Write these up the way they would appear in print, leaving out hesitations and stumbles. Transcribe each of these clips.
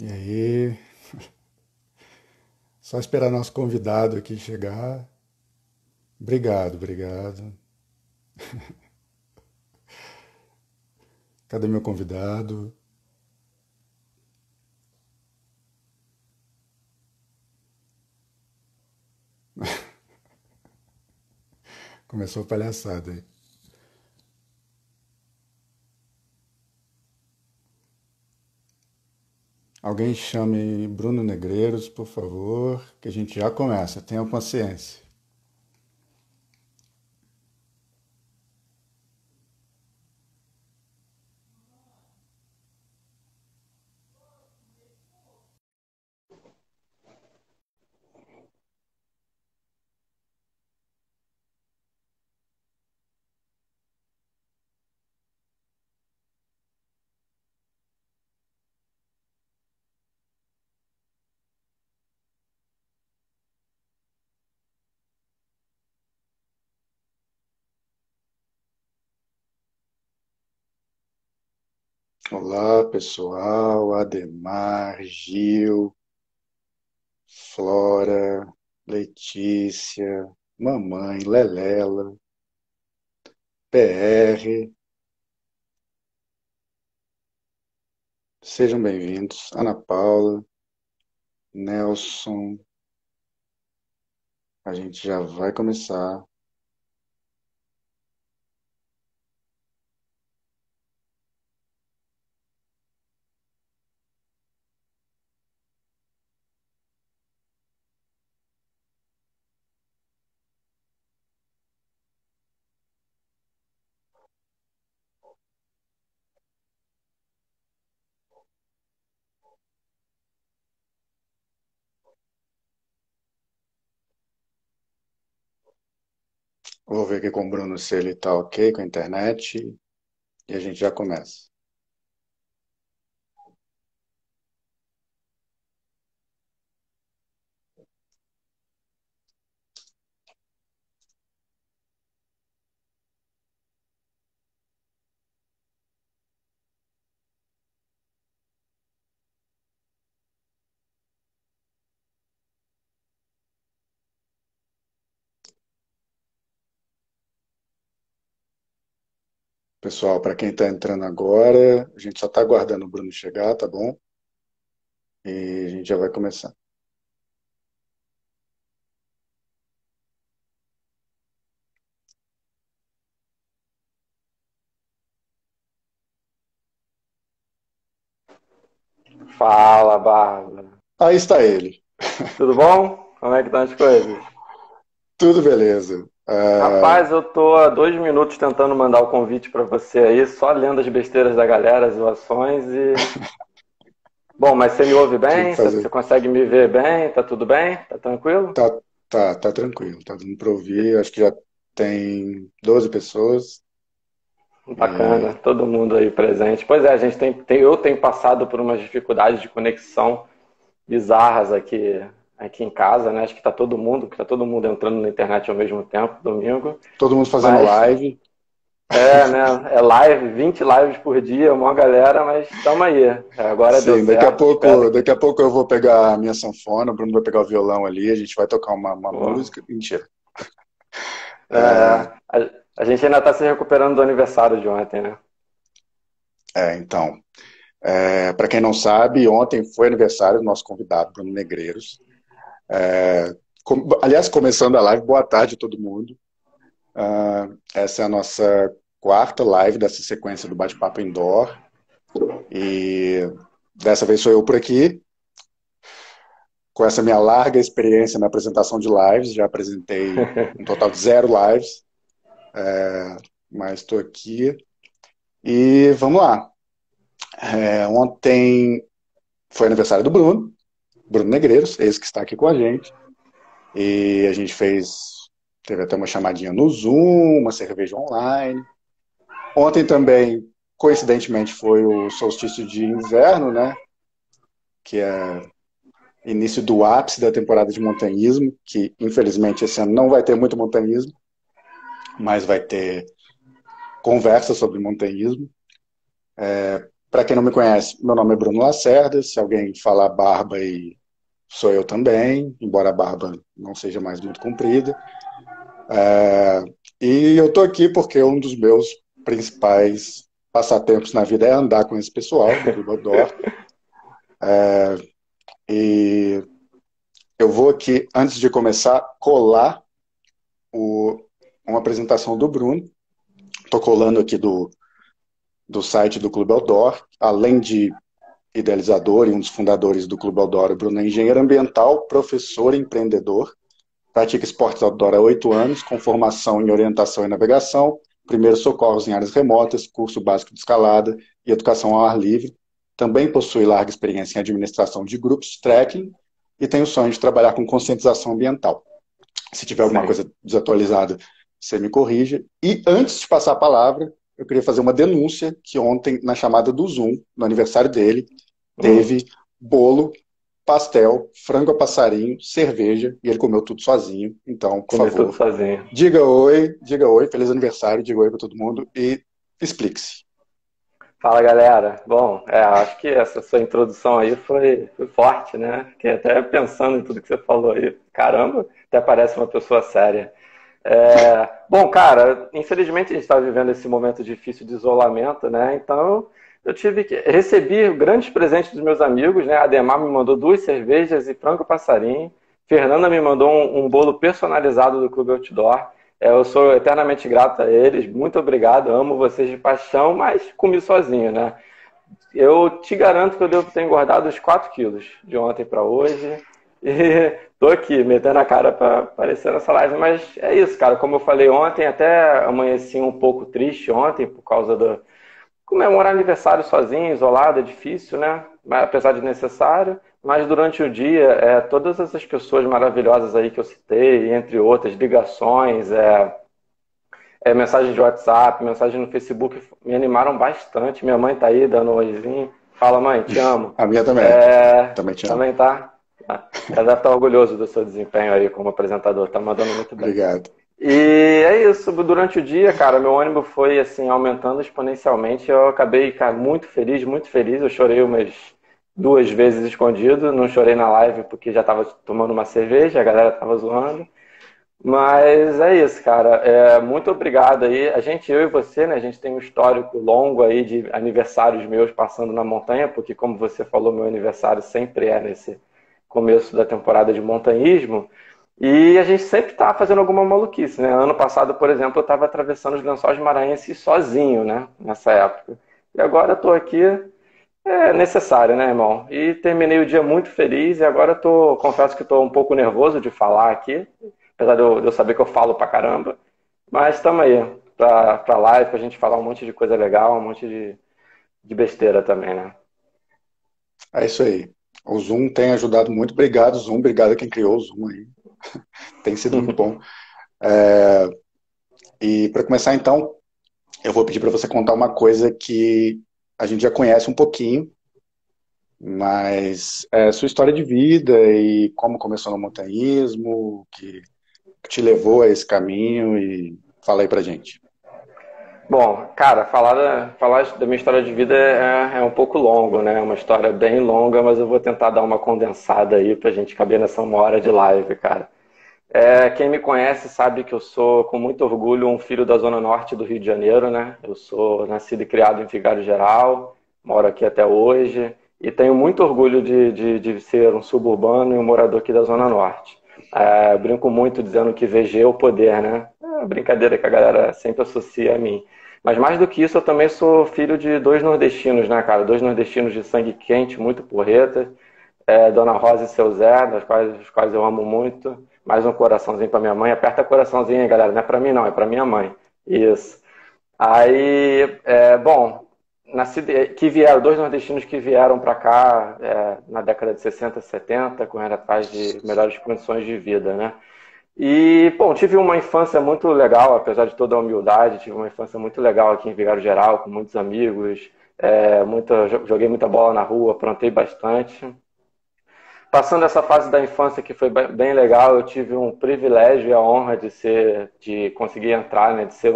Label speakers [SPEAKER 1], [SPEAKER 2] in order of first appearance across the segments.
[SPEAKER 1] E aí, só esperar nosso convidado aqui chegar. Obrigado, obrigado. Cadê meu convidado? Começou a palhaçada aí. Alguém chame Bruno Negreiros, por favor, que a gente já começa. Tenha paciência. Olá, pessoal. Ademar, Gil, Flora, Letícia, mamãe, Lelela, PR. Sejam bem-vindos. Ana Paula, Nelson. A gente já vai começar. Vou ver aqui com o Bruno se ele tá ok com a internet e a gente já começa. Pessoal, para quem está entrando agora, a gente só está aguardando o Bruno chegar, tá bom? E a gente já vai começar.
[SPEAKER 2] Fala, Bárbara.
[SPEAKER 1] Aí está ele.
[SPEAKER 2] Tudo bom? Como é que estão as coisas?
[SPEAKER 1] Tudo beleza.
[SPEAKER 2] Rapaz, eu tô há 2 minutos tentando mandar o convite para você aí, só lendo as besteiras da galera, as zoações e... Bom, mas você me ouve
[SPEAKER 1] Tive que
[SPEAKER 2] bem? Você
[SPEAKER 1] fazer.
[SPEAKER 2] consegue me ver bem? Tá tudo bem? Tá tranquilo?
[SPEAKER 1] Tá tranquilo, tá dando para ouvir. Acho que já tem 12 pessoas.
[SPEAKER 2] Bacana,
[SPEAKER 1] E
[SPEAKER 2] todo mundo aí presente. Pois é, a gente eu tenho passado por umas dificuldades de conexão bizarras aqui em casa, né? Acho que tá todo mundo entrando na internet ao mesmo tempo, domingo.
[SPEAKER 1] todo mundo fazendo
[SPEAKER 2] Mas
[SPEAKER 1] live.
[SPEAKER 2] né? É live, 20 lives por dia, uma galera, mas estamos aí. Agora deu
[SPEAKER 1] Sim,
[SPEAKER 2] certo, espero que.
[SPEAKER 1] daqui a pouco eu vou pegar a minha sanfona, o Bruno vai pegar o violão ali, a gente vai tocar uma
[SPEAKER 2] Pô,
[SPEAKER 1] música. Mentira.
[SPEAKER 2] é, a gente ainda está se recuperando do aniversário de ontem, né?
[SPEAKER 1] Então, para quem não sabe, ontem foi aniversário do nosso convidado, Bruno Negreiros. Aliás, começando a live, boa tarde a todo mundo. Essa é a nossa quarta live dessa sequência do Bate-Papo Indoor. E dessa vez sou eu por aqui, com essa minha larga experiência na apresentação de lives. Já apresentei um total de 0 lives, mas estou aqui. E vamos lá. Ontem foi aniversário do Bruno Negreiros, esse que está aqui com a gente. E a gente teve até uma chamadinha no Zoom, uma cerveja online. Ontem também, coincidentemente, foi o solstício de inverno, né? Que é início do ápice da temporada de montanhismo, que infelizmente esse ano não vai ter muito montanhismo, mas vai ter conversa sobre montanhismo. Para quem não me conhece, meu nome é Bruno Lacerda. Se alguém falar barba, aí sou eu também, embora a barba não seja mais muito comprida. E eu tô aqui porque um dos meus principais passatempos na vida é andar com esse pessoal do Clube Outdoor. E eu vou aqui, antes de começar, colar uma apresentação do Bruno. Estou colando aqui do site do Clube Outdoor. Além de idealizador e um dos fundadores do Clube Outdoor, o Bruno é engenheiro ambiental, professor e empreendedor. Pratica esportes outdoor há 8 anos, com formação em orientação e navegação, primeiros socorros em áreas remotas, curso básico de escalada e educação ao ar livre. Também possui larga experiência em administração de grupos, trekking, e tem o sonho de trabalhar com conscientização ambiental. Se tiver alguma
[SPEAKER 2] Sim.
[SPEAKER 1] coisa desatualizada, você me corrija. E antes de passar a palavra, eu queria fazer uma denúncia que ontem, na chamada do Zoom, no aniversário dele, teve bolo, pastel, frango a passarinho, cerveja, e ele comeu tudo sozinho. Então, por
[SPEAKER 2] Comer tudo
[SPEAKER 1] favor,
[SPEAKER 2] sozinho.
[SPEAKER 1] diga oi, feliz aniversário, diga oi para todo mundo e explique-se.
[SPEAKER 2] Fala, galera. Bom, acho que essa sua introdução aí foi forte, né? Fiquei até pensando em tudo que você falou aí. Caramba, até parece uma pessoa séria. Bom, cara, infelizmente a gente está vivendo esse momento difícil de isolamento, né? Então eu recebi grandes presentes dos meus amigos, né? A Ademar me mandou 2 cervejas e frango passarinho. Fernanda me mandou um bolo personalizado do Clube Outdoor. Eu sou eternamente grato a eles. Muito obrigado, amo vocês de paixão, mas comi sozinho, né? Eu te garanto que eu devo ter engordado uns 4 quilos de ontem para hoje. E tô aqui, metendo a cara para aparecer nessa live. Mas é isso, cara. Como eu falei ontem, até amanheci um pouco triste ontem por causa do comemorar aniversário sozinho, isolado, é difícil, né? Mas, apesar de necessário. Mas durante o dia, todas essas pessoas maravilhosas aí que eu citei, entre outras, ligações, mensagem de WhatsApp, mensagem no Facebook, me animaram bastante. Minha mãe tá aí dando um oizinho. Fala, mãe, te amo.
[SPEAKER 1] A minha também. Também te amo.
[SPEAKER 2] Também tá? Ela deve estar orgulhoso do seu desempenho aí como apresentador, tá mandando muito bem.
[SPEAKER 1] Obrigado.
[SPEAKER 2] E é isso, durante o dia, cara, meu ânimo foi assim, aumentando exponencialmente. Eu acabei, cara, muito feliz, muito feliz. Eu chorei umas 2 vezes escondido, não chorei na live porque já tava tomando uma cerveja, a galera tava zoando. Mas é isso, cara. Muito obrigado aí. Eu e você, né? A gente tem um histórico longo aí de aniversários meus passando na montanha, porque como você falou, meu aniversário sempre é nesse começo da temporada de montanhismo. E a gente sempre tá fazendo alguma maluquice, né? Ano passado, por exemplo, eu estava atravessando os Lençóis Maranhenses sozinho, né? Nessa época. E agora eu tô aqui, é necessário, né, irmão? E terminei o dia muito feliz e agora confesso que estou um pouco nervoso de falar aqui, apesar de eu saber que eu falo pra caramba. Mas estamos aí, pra live, pra gente falar um monte de coisa legal, um monte de besteira também, né?
[SPEAKER 1] É isso aí. O Zoom tem ajudado muito. Obrigado, Zoom. Obrigado a quem criou o Zoom aí. Tem sido muito bom. E para começar, então, eu vou pedir para você contar uma coisa que a gente já conhece um pouquinho, mas sua história de vida e como começou no montanhismo, que te levou a esse caminho, e fala aí pra gente.
[SPEAKER 2] Bom, cara, falar da minha história de vida é um pouco longo, né? É uma história bem longa, mas eu vou tentar dar uma condensada aí pra gente caber nessa 1 hora de live, cara. Quem me conhece sabe que eu sou, com muito orgulho, um filho da Zona Norte do Rio de Janeiro, né? Eu sou nascido e criado em Vigário Geral, moro aqui até hoje, e tenho muito orgulho de ser um suburbano e um morador aqui da Zona Norte. Eu brinco muito dizendo que VG é o poder, né? É uma brincadeira que a galera sempre associa a mim. Mas mais do que isso, eu também sou filho de 2 nordestinos, né, cara? 2 nordestinos de sangue quente, muito porreta. Dona Rosa e seu Zé, os quais eu amo muito. Mais um coraçãozinho para minha mãe. Aperta coraçãozinho aí, galera. Não é para mim, não, é para minha mãe. Isso. Aí, bom, que vieram, 2 nordestinos que vieram para cá na década de 60, 70, correndo atrás de melhores condições de vida, né? E, bom, tive uma infância muito legal, apesar de toda a humildade, tive uma infância muito legal aqui em Vigário Geral, com muitos amigos, joguei muita bola na rua, aprontei bastante. Passando essa fase da infância que foi bem legal, eu tive um privilégio e a honra de conseguir entrar, né, de ser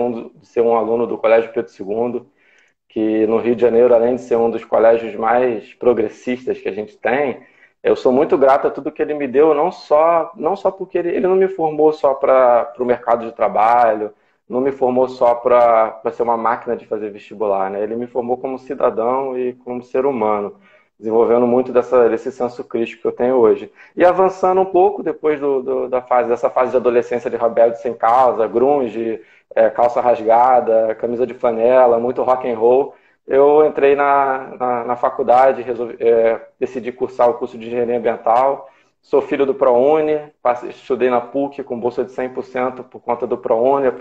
[SPEAKER 2] um aluno do Colégio Pedro II. que no Rio de Janeiro, além de ser um dos colégios mais progressistas que a gente tem, eu sou muito grato a tudo que ele me deu, não só porque ele não me formou só para o mercado de trabalho, não me formou só para ser uma máquina de fazer vestibular, né? Ele me formou como cidadão e como ser humano, desenvolvendo muito desse senso crítico que eu tenho hoje. E avançando um pouco depois dessa fase de adolescência de rebelde sem causa, grunge, calça rasgada, camisa de flanela, muito rock and roll, eu entrei na faculdade, decidi cursar o curso de engenharia ambiental. Sou filho do ProUni, estudei na PUC com bolsa de 100% por conta do ProUni,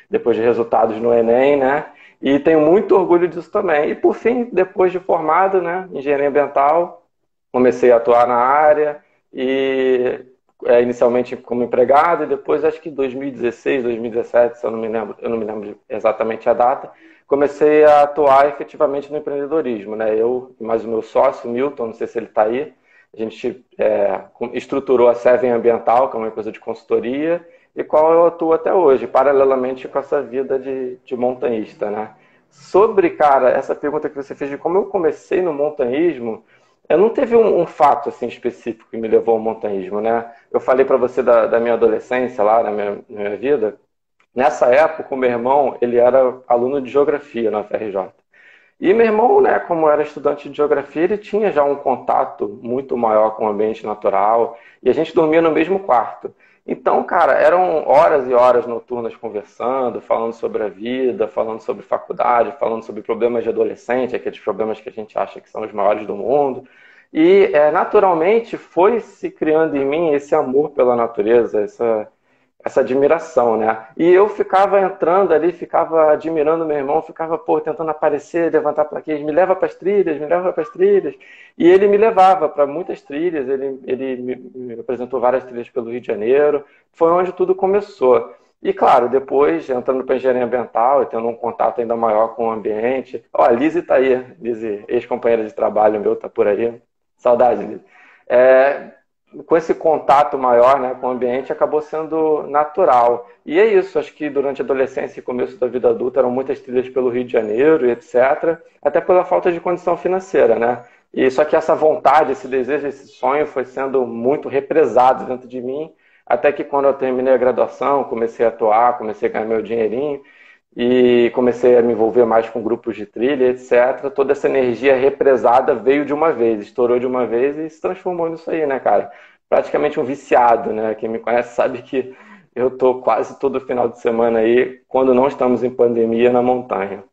[SPEAKER 2] depois de resultados no Enem, né? E tenho muito orgulho disso também. E por fim, depois de formado, né, em engenharia ambiental, comecei a atuar na área e inicialmente como empregado e depois, acho que 2016, 2017, se eu não me lembro exatamente a data, comecei a atuar efetivamente no empreendedorismo, né? Eu e mais o meu sócio, Milton, não sei se ele está aí, a gente estruturou a Seven Ambiental, que é uma empresa de consultoria, e qual eu atuo até hoje, paralelamente com essa vida de montanhista, né? Sobre, cara, essa pergunta que você fez de como eu comecei no montanhismo, eu não teve um fato assim específico que me levou ao montanhismo, né? Eu falei para você da minha adolescência lá, na minha vida. Nessa época, o meu irmão, ele era aluno de geografia na UFRJ. E meu irmão, né, como era estudante de geografia, ele tinha já um contato muito maior com o ambiente natural e a gente dormia no mesmo quarto. Então, cara, eram horas e horas noturnas conversando, falando sobre a vida, falando sobre faculdade, falando sobre problemas de adolescente, aqueles problemas que a gente acha que são os maiores do mundo. E, naturalmente, foi se criando em mim esse amor pela natureza, essa admiração, né? E eu ficava entrando ali, ficava admirando meu irmão, ficava, pô, tentando aparecer, levantar plaquinhas, me leva para as trilhas, me leva para as trilhas. E ele me levava para muitas trilhas, ele me apresentou várias trilhas pelo Rio de Janeiro, foi onde tudo começou. E claro, depois, entrando para engenharia ambiental e tendo um contato ainda maior com o ambiente. Ó, a Lizzie tá aí, Lizzie, ex-companheira de trabalho meu, tá por aí. Saudade, Lizzie. Com esse contato maior, né, com o ambiente, acabou sendo natural. E é isso, acho que durante a adolescência e começo da vida adulta eram muitas trilhas pelo Rio de Janeiro e etc., até pela falta de condição financeira, né? E só que essa vontade, esse desejo, esse sonho foi sendo muito represado dentro de mim, até que quando eu terminei a graduação, comecei a atuar, comecei a ganhar meu dinheirinho, e comecei a me envolver mais com grupos de trilha, etc. Toda essa energia represada veio de uma vez, estourou de uma vez e se transformou nisso aí, né, cara? Praticamente um viciado, né? Quem me conhece sabe que eu tô quase todo final de semana aí, quando não estamos em pandemia, na montanha.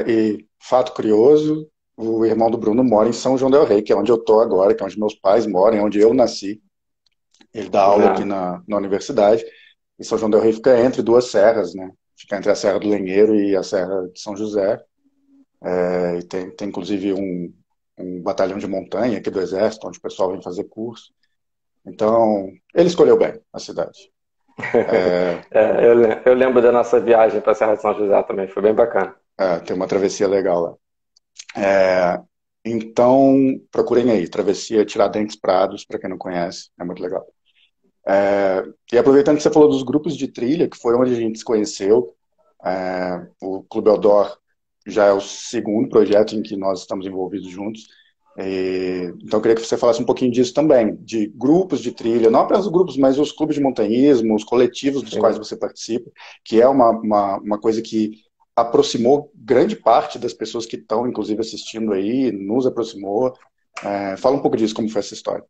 [SPEAKER 1] E fato curioso, o irmão do Bruno mora em São João del Rei, que é onde eu tô agora, que é onde meus pais moram, é onde eu nasci. Ele dá aula aqui
[SPEAKER 2] Né?
[SPEAKER 1] na universidade. E São João del Rei fica entre duas serras, né? Fica entre a Serra do Lenheiro e a Serra de São José. E tem inclusive um batalhão de montanha aqui do Exército, onde o pessoal vem fazer curso. Então, ele escolheu bem a cidade.
[SPEAKER 2] Eu lembro da nossa viagem para a Serra de São José também, foi bem bacana.
[SPEAKER 1] Tem uma travessia legal lá. Então, procurem aí, Travessia Tiradentes Prados, para quem não conhece, é muito legal. E aproveitando que você falou dos grupos de trilha, que foi onde a gente se conheceu, o Clube Outdoor já é o segundo projeto em que nós estamos envolvidos juntos. Então eu queria que você falasse um pouquinho disso também, de grupos de trilha, não apenas os grupos, mas os clubes de montanhismo, os coletivos dos quais
[SPEAKER 2] Sim.
[SPEAKER 1] você participa, que é uma coisa que aproximou grande parte das pessoas que estão, inclusive, assistindo aí, nos aproximou. Fala um pouco disso, como foi essa história.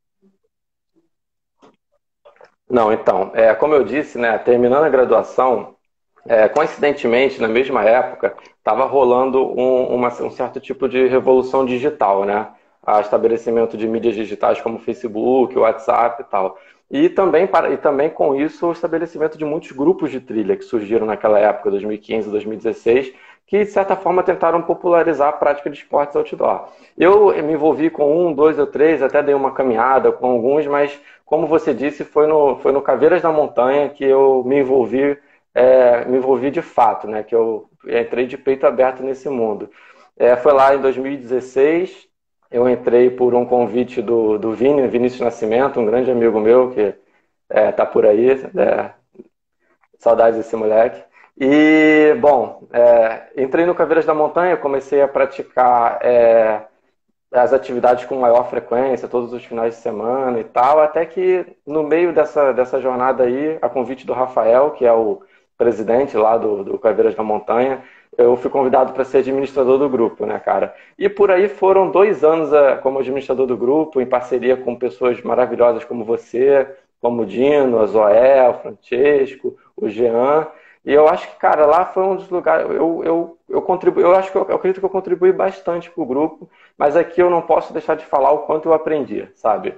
[SPEAKER 2] Não, então, como eu disse, né, terminando a graduação, coincidentemente, na mesma época, estava rolando um certo tipo de revolução digital, né? Estabelecimento de mídias digitais como Facebook, WhatsApp e tal. E também com isso o estabelecimento de muitos grupos de trilha que surgiram naquela época, 2015, 2016, que de certa forma tentaram popularizar a prática de esportes outdoor. Eu me envolvi com um, dois ou três, até dei uma caminhada com alguns, mas como você disse, foi no Caveiras da Montanha que eu me envolvi de fato, né? Que eu entrei de peito aberto nesse mundo. Foi lá em 2016, eu entrei por um convite do Vinícius Nascimento, um grande amigo meu que tá por aí, saudades desse moleque. E, bom, entrei no Caveiras da Montanha, comecei a praticar as atividades com maior frequência, todos os finais de semana e tal, até que no meio dessa jornada aí, a convite do Rafael, que é o presidente lá do Caveiras da Montanha, eu fui convidado para ser administrador do grupo, né, cara? E por aí foram 2 anos como administrador do grupo, em parceria com pessoas maravilhosas como você, como o Dino, a Zoé, o Francesco, o Jean. E eu acho que, cara, lá foi um dos lugares. Eu contribuí, eu acredito que eu contribuí bastante para o grupo, mas aqui eu não posso deixar de falar o quanto eu aprendi, sabe?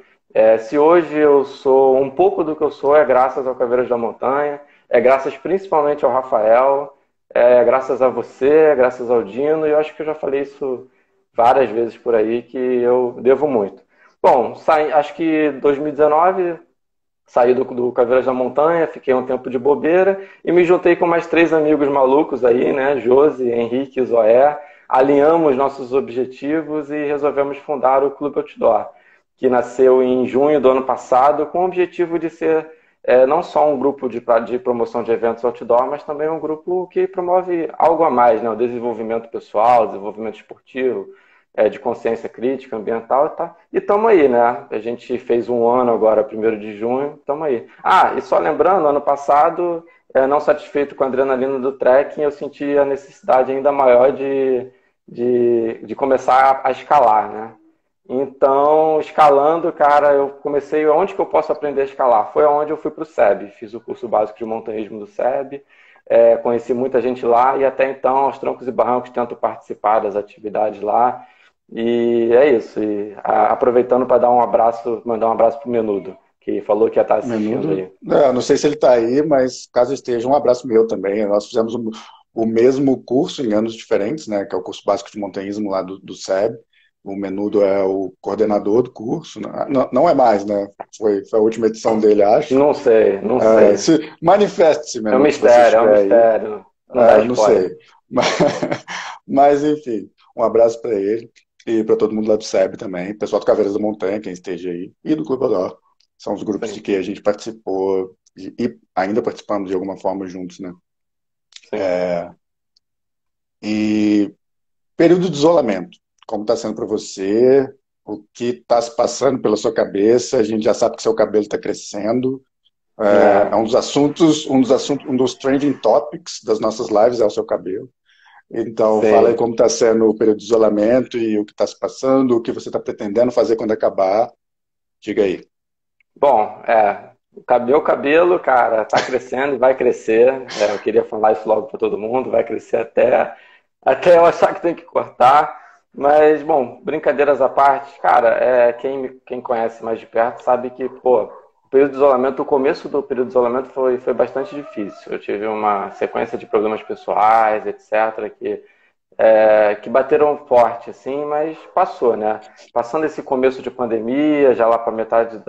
[SPEAKER 2] Se hoje eu sou um pouco do que eu sou, é graças ao Caveiras da Montanha, é graças principalmente ao Rafael, é graças a você, é graças ao Dino, e eu acho que eu já falei isso várias vezes por aí, que eu devo muito. Bom, acho que 2019 saí do Caveiras da Montanha, fiquei um tempo de bobeira e me juntei com mais 3 amigos malucos aí, né? Josi, Henrique e Zoé. Alinhamos nossos objetivos e resolvemos fundar o Clube Outdoor, que nasceu em junho do ano passado com o objetivo de ser não só um grupo de promoção de eventos outdoor, mas também um grupo que promove algo a mais, né? O desenvolvimento pessoal, desenvolvimento esportivo, de consciência crítica, ambiental e tal. E estamos aí, né? A gente fez 1 ano agora, 1º de junho, estamos aí. Ah, e só lembrando, ano passado, não satisfeito com a adrenalina do trekking, eu senti a necessidade ainda maior de começar a escalar, né? Então, escalando, cara, eu comecei. Onde que eu posso aprender a escalar? Foi onde eu fui para o SEB. Fiz o curso básico de montanhismo do SEB, conheci muita gente lá e até então, aos trancos e barrancos, tento participar das atividades lá. E é isso. E, aproveitando para dar um abraço, mandar um abraço pro Menudo, que falou que ia estar assistindo
[SPEAKER 1] Menudo.
[SPEAKER 2] aí.
[SPEAKER 1] Não sei se ele está aí, mas caso esteja, um abraço meu também. Nós fizemos o mesmo curso em anos diferentes, né? Que é o curso básico de montanhismo lá do SEB. O Menudo é o coordenador do curso, né? Não, não é mais, né? Foi a última edição dele, acho.
[SPEAKER 2] Não sei, não sei.
[SPEAKER 1] Manifeste-se,
[SPEAKER 2] É um
[SPEAKER 1] Menudo, se você
[SPEAKER 2] mistério, é um
[SPEAKER 1] estiver aí.
[SPEAKER 2] mistério. Não dá
[SPEAKER 1] Não
[SPEAKER 2] spoiler.
[SPEAKER 1] sei. Mas, mas, enfim, um abraço para ele e para todo mundo lá do SEB também, pessoal do Caveiras da Montanha, quem esteja aí, e do Clube Odó. São os grupos de
[SPEAKER 2] Sim,
[SPEAKER 1] que a gente participou e ainda participamos de alguma forma juntos, né?
[SPEAKER 2] sim.
[SPEAKER 1] E período de isolamento, como está sendo para você? O que está se passando pela sua cabeça? A gente já sabe que seu cabelo está crescendo. É
[SPEAKER 2] É.
[SPEAKER 1] um dos trending topics das nossas lives é o seu cabelo. Então, fala aí
[SPEAKER 2] Sim.
[SPEAKER 1] como está sendo o período de isolamento e o que está se passando, o que você está pretendendo fazer quando acabar. Diga aí.
[SPEAKER 2] Bom, meu cabelo, cara, tá crescendo e vai crescer. Eu queria falar isso logo para todo mundo, vai crescer até eu achar que tem que cortar. Mas, bom, brincadeiras à parte, cara, quem conhece mais de perto sabe que, pô, o período de isolamento, o começo do período de isolamento foi bastante difícil. Eu tive uma sequência de problemas pessoais, etc., que bateram forte, assim, mas passou, né? Passando esse começo de pandemia, já lá para metade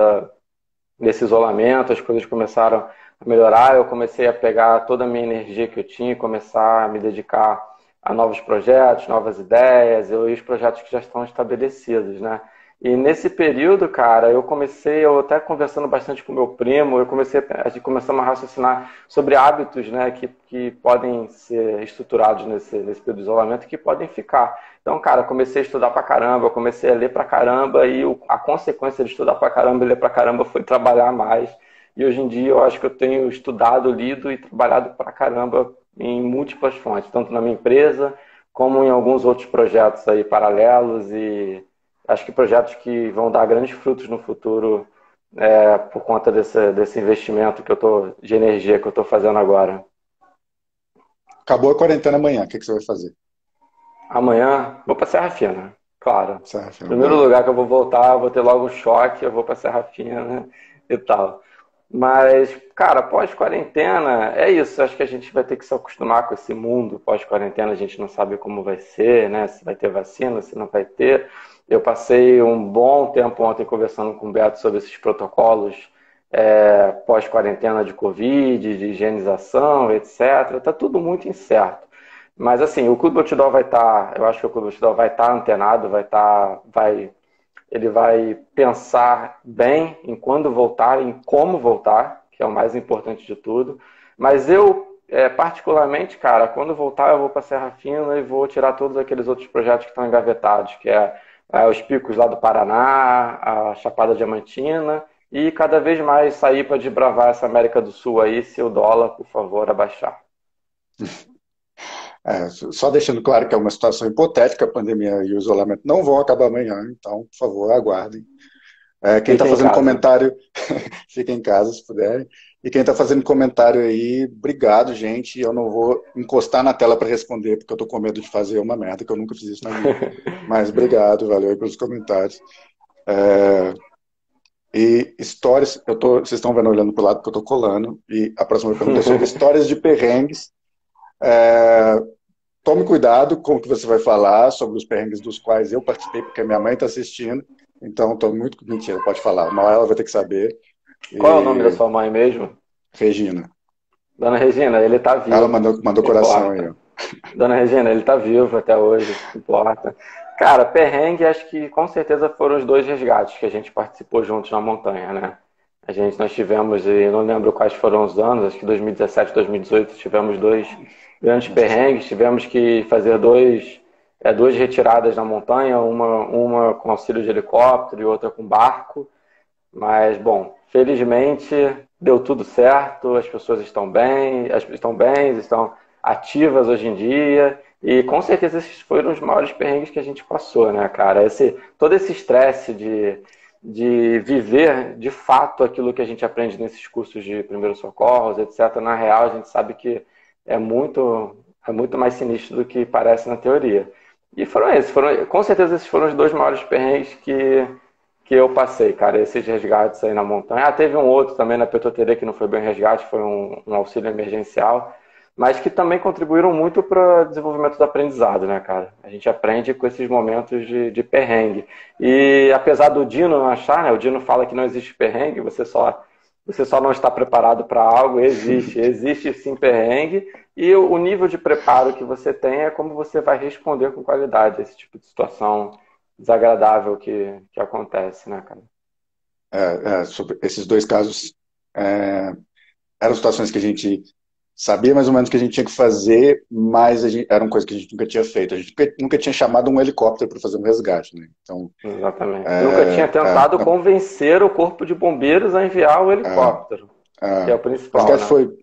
[SPEAKER 2] desse isolamento, as coisas começaram a melhorar, eu comecei a pegar toda a minha energia que eu tinha e começar a me dedicar a novos projetos, novas ideias, e os projetos que já estão estabelecidos, né? E nesse período, cara, eu até conversando bastante com meu primo, começamos a raciocinar sobre hábitos, né, que podem ser estruturados nesse período de isolamento e que podem ficar. Então, cara, comecei a estudar pra caramba, comecei a ler pra caramba e a consequência de estudar pra caramba e ler pra caramba foi trabalhar mais. E hoje em dia eu acho que eu tenho estudado, lido e trabalhado pra caramba em múltiplas fontes, tanto na minha empresa como em alguns outros projetos aí paralelos e acho que projetos que vão dar grandes frutos no futuro por conta desse investimento de energia que eu estou fazendo agora.
[SPEAKER 1] Acabou a quarentena amanhã, o que você vai fazer?
[SPEAKER 2] Amanhã vou para Serra Fina, claro.
[SPEAKER 1] Certo,
[SPEAKER 2] Primeiro lugar que eu vou voltar, vou ter logo um choque, eu vou para Serra Fina e tal. Mas, cara, pós-quarentena, é isso. Acho que a gente vai ter que se acostumar com esse mundo. Pós-quarentena, a gente não sabe como vai ser, né? Se vai ter vacina, se não vai ter. Eu passei um bom tempo ontem conversando com o Beto sobre esses protocolos pós-quarentena de Covid, de higienização, etc. Tá tudo muito incerto. Mas, assim, o Clube Outdoor vai estar, eu acho que o Clube Outdoor vai estar antenado, ele vai pensar bem em quando voltar, em como voltar, que é o mais importante de tudo. Mas particularmente, cara, quando voltar eu vou para Serra Fina e vou tirar todos aqueles outros projetos que estão engavetados, que os picos lá do Paraná, a Chapada Diamantina, e cada vez mais sair para desbravar essa América do Sul aí, se o dólar, por favor, abaixar.
[SPEAKER 1] Só deixando claro que é uma situação hipotética, a pandemia e o isolamento não vão acabar amanhã, então, por favor, aguardem. Quem está
[SPEAKER 2] Fiquem em
[SPEAKER 1] fazendo
[SPEAKER 2] casa.
[SPEAKER 1] comentário, fica em casa se puderem. E quem está fazendo comentário aí, obrigado, gente. Eu não vou encostar na tela para responder, porque eu estou com medo de fazer uma merda, que eu nunca fiz isso na vida. Mas obrigado, valeu aí pelos comentários. E histórias, vocês estão vendo olhando para o lado que eu estou colando, e a próxima pergunta é sobre histórias de perrengues. Tome cuidado com o que você vai falar sobre os perrengues dos quais eu participei, porque minha mãe está assistindo. Então, estou muito. Mentira, pode falar. Uma hora ela vai ter que saber.
[SPEAKER 2] Qual é o nome da
[SPEAKER 1] E
[SPEAKER 2] sua mãe mesmo?
[SPEAKER 1] Regina.
[SPEAKER 2] Dona Regina, ele tá
[SPEAKER 1] Ela
[SPEAKER 2] vivo.
[SPEAKER 1] mandou
[SPEAKER 2] Não
[SPEAKER 1] coração aí,
[SPEAKER 2] importa.
[SPEAKER 1] ó.
[SPEAKER 2] Dona Regina, ele tá vivo até hoje, não importa. Cara, perrengue, acho que com certeza foram os dois resgates que a gente participou juntos na montanha, né? Nós tivemos, eu não lembro quais foram os anos, acho que 2017, 2018, tivemos dois grandes perrengues, tivemos que fazer duas retiradas na montanha, uma com auxílio de helicóptero e outra com barco. Mas, bom, felizmente deu tudo certo, as pessoas estão ativas hoje em dia, e com certeza esses foram os maiores perrengues que a gente passou, né, cara? Todo esse estresse de viver de fato aquilo que a gente aprende nesses cursos de primeiros socorros, etc., na real, a gente sabe que é muito mais sinistro do que parece na teoria. E com certeza esses foram os dois maiores perrengues que eu passei, cara, esses resgates aí na montanha. Teve um outro também na Petoterê que não foi bem resgate, foi um auxílio emergencial, mas que também contribuíram muito para o desenvolvimento do aprendizado, né, cara? A gente aprende com esses momentos de perrengue. E apesar do Dino não achar, né, o Dino fala que não existe perrengue, você só não está preparado para algo, existe sim perrengue, e o nível de preparo que você tem é como você vai responder com qualidade a esse tipo de situação desagradável que acontece, né, cara?
[SPEAKER 1] Sobre esses dois casos, eram situações que a gente sabia mais ou menos o que a gente tinha que fazer, mas eram coisas que a gente nunca tinha feito. A gente nunca tinha chamado um helicóptero para fazer um resgate, né? Então,
[SPEAKER 2] Exatamente. Nunca tinha tentado convencer o corpo de bombeiros a enviar o helicóptero, que é o
[SPEAKER 1] o
[SPEAKER 2] principal,
[SPEAKER 1] resgate
[SPEAKER 2] né?
[SPEAKER 1] foi, o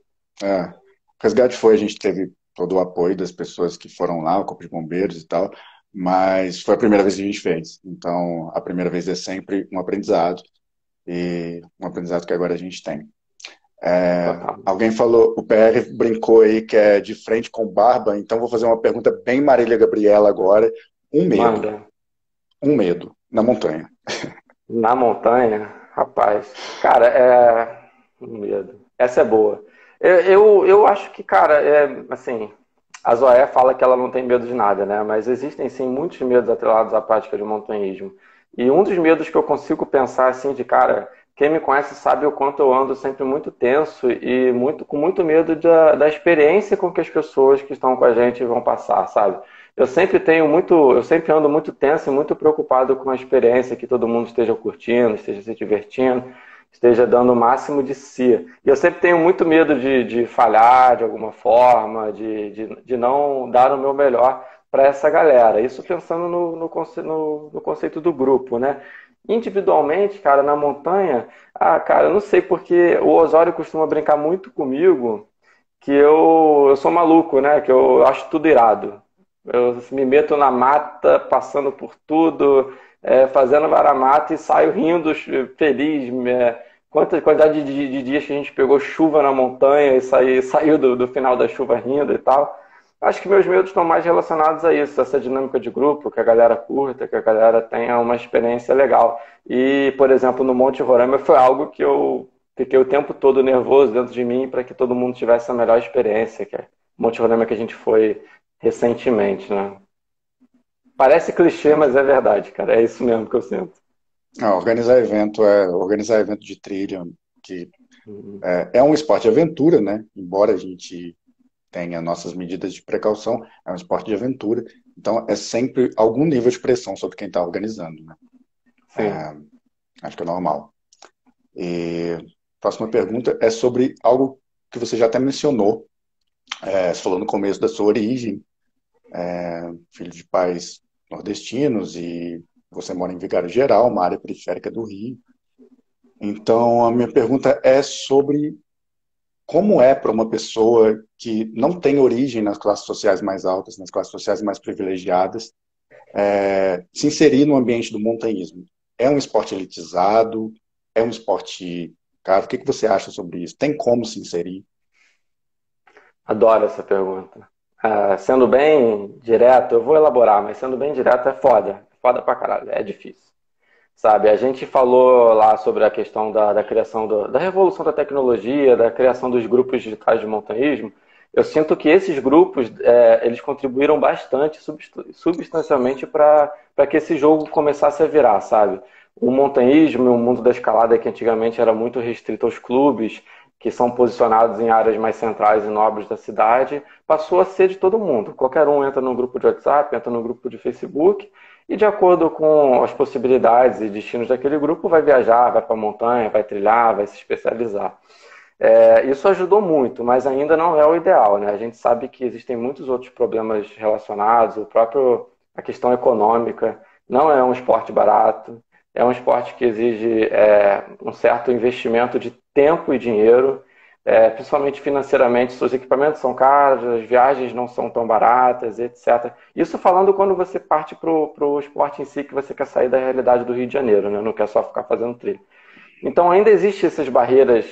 [SPEAKER 1] resgate foi, a gente teve todo o apoio das pessoas que foram lá, o corpo de bombeiros e tal, mas foi a primeira vez que a gente fez. Então, a primeira vez é sempre um aprendizado, e um aprendizado que agora a gente tem.
[SPEAKER 2] Total.
[SPEAKER 1] Alguém falou, o PR brincou aí que é de frente com barba, então vou fazer uma pergunta bem Marília Gabriela agora. Um medo,
[SPEAKER 2] Manda.
[SPEAKER 1] um medo na montanha.
[SPEAKER 2] Na montanha, rapaz. Cara, é. Um medo. Essa é boa. Eu acho que, cara, assim, a Zoé fala que ela não tem medo de nada, né? Mas existem, sim, muitos medos atrelados à prática de montanhismo. E um dos medos que eu consigo pensar, assim, de cara, quem me conhece sabe o quanto eu ando sempre muito tenso e com muito medo da experiência com que as pessoas que estão com a gente vão passar, sabe? Eu sempre ando muito tenso e muito preocupado com a experiência, que todo mundo esteja curtindo, esteja se divertindo, esteja dando o máximo de si. E eu sempre tenho muito medo de falhar de alguma forma, de não dar o meu melhor para essa galera. Isso pensando no conceito do grupo, né? Individualmente, cara, na montanha, cara, eu não sei porque o Osório costuma brincar muito comigo que eu sou maluco, né? Que eu acho tudo irado. Eu me meto na mata, passando por tudo, fazendo varamata e saio rindo, feliz. Quantidade de dias que a gente pegou chuva na montanha e saiu do final da chuva rindo e tal. Acho que meus medos estão mais relacionados a isso, essa dinâmica de grupo, que a galera curta, que a galera tenha uma experiência legal. E, por exemplo, no Monte Roraima foi algo que eu fiquei o tempo todo nervoso dentro de mim para que todo mundo tivesse a melhor experiência, que é o Monte Roraima que a gente foi recentemente, né? Parece clichê, mas é verdade, cara. É isso mesmo que eu sinto.
[SPEAKER 1] Organizar evento de trilha, que é um esporte de aventura, né? Embora a gente tenha nossas medidas de precaução, é um esporte de aventura. Então, é sempre algum nível de pressão sobre quem está organizando, né?
[SPEAKER 2] Sim.
[SPEAKER 1] Acho que é normal. E próxima pergunta é sobre algo que você já até mencionou, Você falou no começo da sua origem, filho de pais nordestinos, e você mora em Vigário Geral, uma área periférica do Rio. Então, a minha pergunta é sobre como é para uma pessoa que não tem origem nas classes sociais mais altas, nas classes sociais mais privilegiadas, se inserir no ambiente do montanhismo. É um esporte elitizado? É um esporte caro? O que você acha sobre isso? Tem como se inserir?
[SPEAKER 2] Adoro essa pergunta. Sendo bem direto, eu vou elaborar, mas sendo bem direto é foda. É foda pra caralho, é difícil. Sabe, a gente falou lá sobre a questão da criação da revolução da tecnologia, da criação dos grupos digitais de montanhismo. Eu sinto que esses grupos, eles contribuíram bastante, substancialmente, para que esse jogo começasse a virar, sabe? O montanhismo e o mundo da escalada, que antigamente era muito restrito aos clubes, que são posicionados em áreas mais centrais e nobres da cidade, passou a ser de todo mundo. Qualquer um entra num grupo de WhatsApp, entra num grupo de Facebook, e de acordo com as possibilidades e destinos daquele grupo, vai viajar, vai para a montanha, vai trilhar, vai se especializar. Isso ajudou muito, mas ainda não é o ideal, né? A gente sabe que existem muitos outros problemas relacionados, a questão econômica, não é um esporte barato, é um esporte que exige um certo investimento de tempo e dinheiro, principalmente financeiramente, seus equipamentos são caros, as viagens não são tão baratas, etc. Isso falando quando você parte para o esporte em si, que você quer sair da realidade do Rio de Janeiro, né? Não quer só ficar fazendo trilha. Então ainda existem essas barreiras,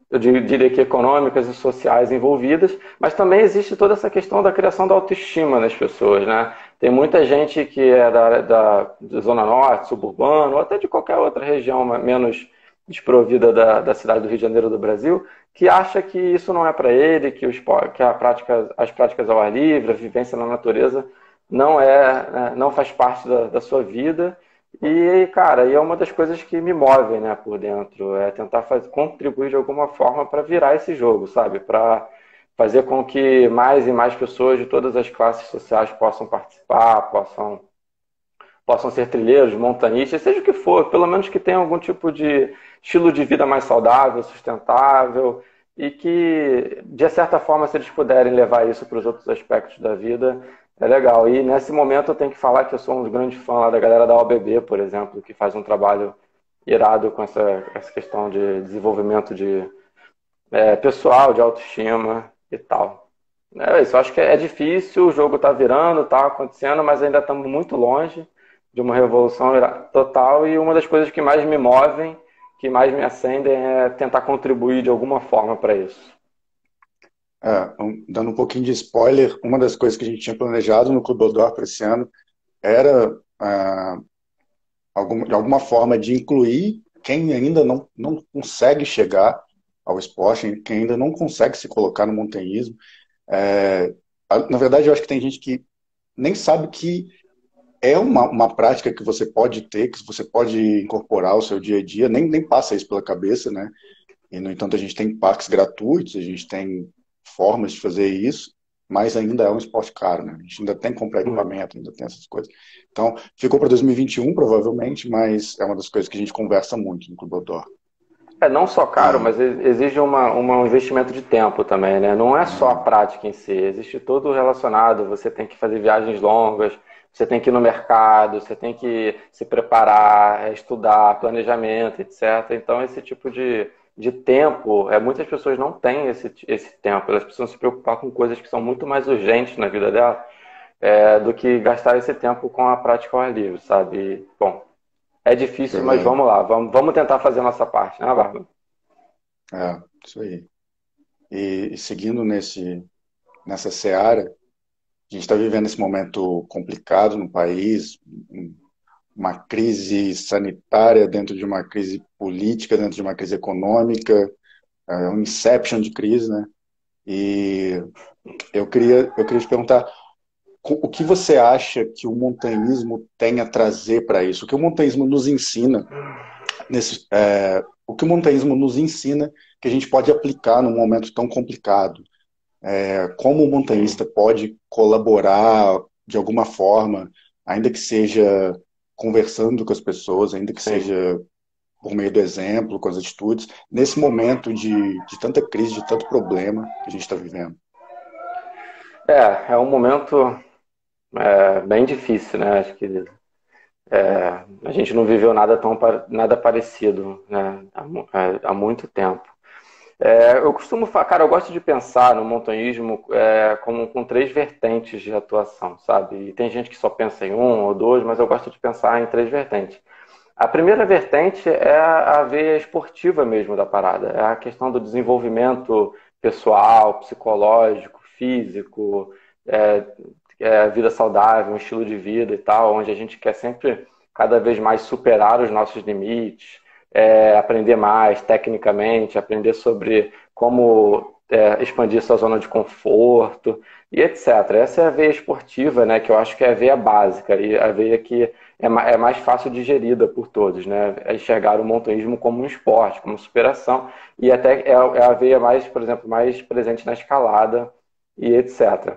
[SPEAKER 2] eu diria que econômicas e sociais envolvidas, mas também existe toda essa questão da criação da autoestima das pessoas, né? Tem muita gente que é da área da Zona Norte, suburbano, ou até de qualquer outra região menos desprovida da cidade do Rio de Janeiro do Brasil, que acha que isso não é para ele, que, as práticas ao ar livre, a vivência na natureza não faz parte da sua vida. E, cara, é uma das coisas que me movem, né, por dentro, é tentar contribuir de alguma forma para virar esse jogo, sabe? Para fazer com que mais e mais pessoas de todas as classes sociais possam participar, possam ser trilheiros, montanhistas, seja o que for, pelo menos que tenham algum tipo de estilo de vida mais saudável, sustentável, e que, de certa forma, se eles puderem levar isso para os outros aspectos da vida, é legal. E nesse momento eu tenho que falar que eu sou um grande fã lá da galera da OBB, por exemplo, que faz um trabalho irado com essa questão de desenvolvimento pessoal, de autoestima e tal. É isso, eu acho que é difícil, o jogo está virando, está acontecendo, mas ainda estamos muito longe de uma revolução total, e uma das coisas que mais me movem, que mais me acendem, é tentar contribuir de alguma forma para isso.
[SPEAKER 1] Dando um pouquinho de spoiler, uma das coisas que a gente tinha planejado no Clube Outdoor para esse ano era, de alguma forma, de incluir quem ainda não consegue chegar ao esporte, quem ainda não consegue se colocar no montanhismo. Na verdade, eu acho que tem gente que nem sabe que é uma prática que você pode ter, que você pode incorporar ao seu dia a dia, nem passa isso pela cabeça, né? E, no entanto, a gente tem parques gratuitos, a gente tem formas de fazer isso, mas ainda é um esporte caro, né? A gente ainda tem que comprar equipamento, ainda tem essas coisas. Então, ficou para 2021, provavelmente, mas é uma das coisas que a gente conversa muito no Clube Outdoor.
[SPEAKER 2] Não só caro, mas exige um investimento de tempo também, né? Não é só a prática em si, existe todo relacionado. Você tem que fazer viagens longas, você tem que ir no mercado, você tem que se preparar, estudar, planejamento, etc. Então, esse tipo de tempo, muitas pessoas não têm esse tempo, elas precisam se preocupar com coisas que são muito mais urgentes na vida dela, do que gastar esse tempo com a prática ao ar livre, sabe? Bom, é difícil, mas vamos lá. Vamos tentar fazer a nossa parte, né, Bárbara?
[SPEAKER 1] Isso aí. E seguindo nessa seara, a gente está vivendo esse momento complicado no país, uma crise sanitária dentro de uma crise política, dentro de uma crise econômica, um inception de crise, né? E eu queria te perguntar, o que você acha que o montanhismo tem a trazer para isso? O que o montanhismo nos ensina o que o montanhismo nos ensina que a gente pode aplicar num momento tão complicado? Como o montanhista pode colaborar de alguma forma, ainda que seja conversando com as pessoas, ainda que seja por meio do exemplo, com as atitudes, nesse momento de tanta crise, de tanto problema que a gente está vivendo?
[SPEAKER 2] É um momento bem difícil, né? Acho que a gente não viveu nada parecido, né? Há muito tempo. Eu costumo falar, cara, eu gosto de pensar no montanhismo como com três vertentes de atuação, sabe? E tem gente que só pensa em um ou dois, mas eu gosto de pensar em três vertentes. A primeira vertente é a veia esportiva mesmo da parada, é a questão do desenvolvimento pessoal, psicológico, físico, é, vida saudável, um estilo de vida e tal, onde a gente quer sempre cada vez mais superar os nossos limites, aprender mais tecnicamente, aprender sobre como expandir sua zona de conforto e etc. Essa é a veia esportiva, né, que eu acho que é a veia básica e a veia que é mais fácil digerida por todos, né? É enxergar o montanhismo como um esporte, como superação, e até é a veia mais, por exemplo, mais presente na escalada e etc.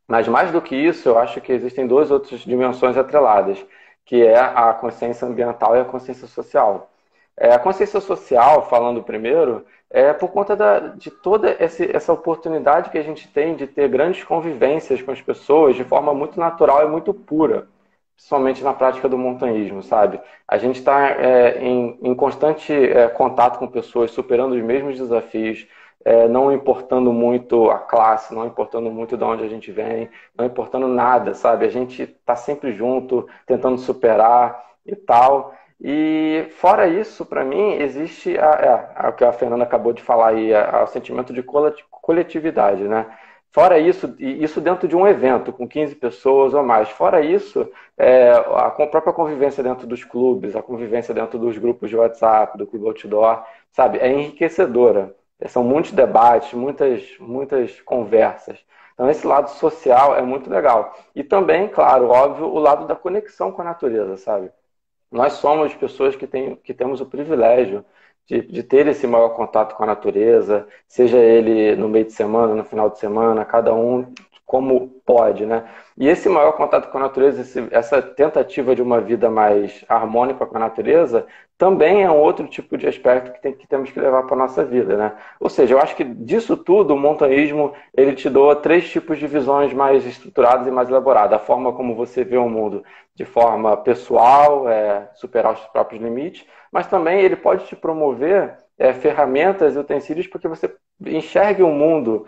[SPEAKER 2] Mas mais do que isso, eu acho que existem duas outras dimensões atreladas, que é a consciência ambiental e a consciência social. A consciência social, falando primeiro, é por conta de toda essa oportunidade que a gente tem de ter grandes convivências com as pessoas de forma muito natural e muito pura, principalmente na prática do montanhismo, sabe? A gente está em constante contato com pessoas, superando os mesmos desafios, não importando muito a classe, não importando muito de onde a gente vem, não importando nada, sabe? A gente está sempre junto, tentando superar e tal. E fora isso, para mim, existe o que a Fernanda acabou de falar aí, o sentimento de coletividade, né? Fora isso, e isso dentro de um evento com 15 pessoas ou mais. Fora isso, a própria convivência dentro dos clubes, a convivência dentro dos grupos de WhatsApp, do Clube Outdoor, sabe? É enriquecedora. São muitos debates, muitas conversas. Então, esse lado social é muito legal. E também, claro, óbvio, o lado da conexão com a natureza, sabe? Nós somos pessoas que temos o privilégio de ter esse maior contato com a natureza, seja ele no meio de semana, no final de semana, cada um como pode, né? E esse maior contato com a natureza, essa tentativa de uma vida mais harmônica com a natureza, também é um outro tipo de aspecto que temos que levar para a nossa vida, né? Ou seja, eu acho que disso tudo, o montanhismo, ele te doa três tipos de visões mais estruturadas e mais elaboradas. A forma como você vê o mundo de forma pessoal, superar os próprios limites, mas também ele pode te promover ferramentas e utensílios para que você enxergue o mundo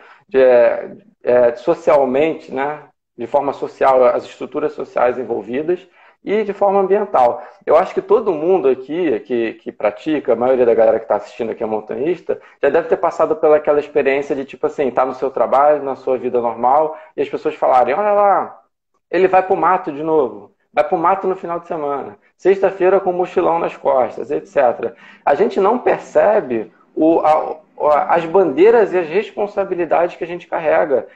[SPEAKER 2] socialmente, né? De forma social, as estruturas sociais envolvidas e de forma ambiental. Eu acho que todo mundo aqui que pratica, a maioria da galera que está assistindo aqui é montanhista, já deve ter passado pelaquela experiência de tipo assim, estar no seu trabalho, na sua vida normal, e as pessoas falarem, olha lá, ele vai para o mato de novo, vai para o mato no final de semana, sexta-feira com mochilão nas costas, etc. A gente não percebe as bandeiras e as responsabilidades que a gente carrega,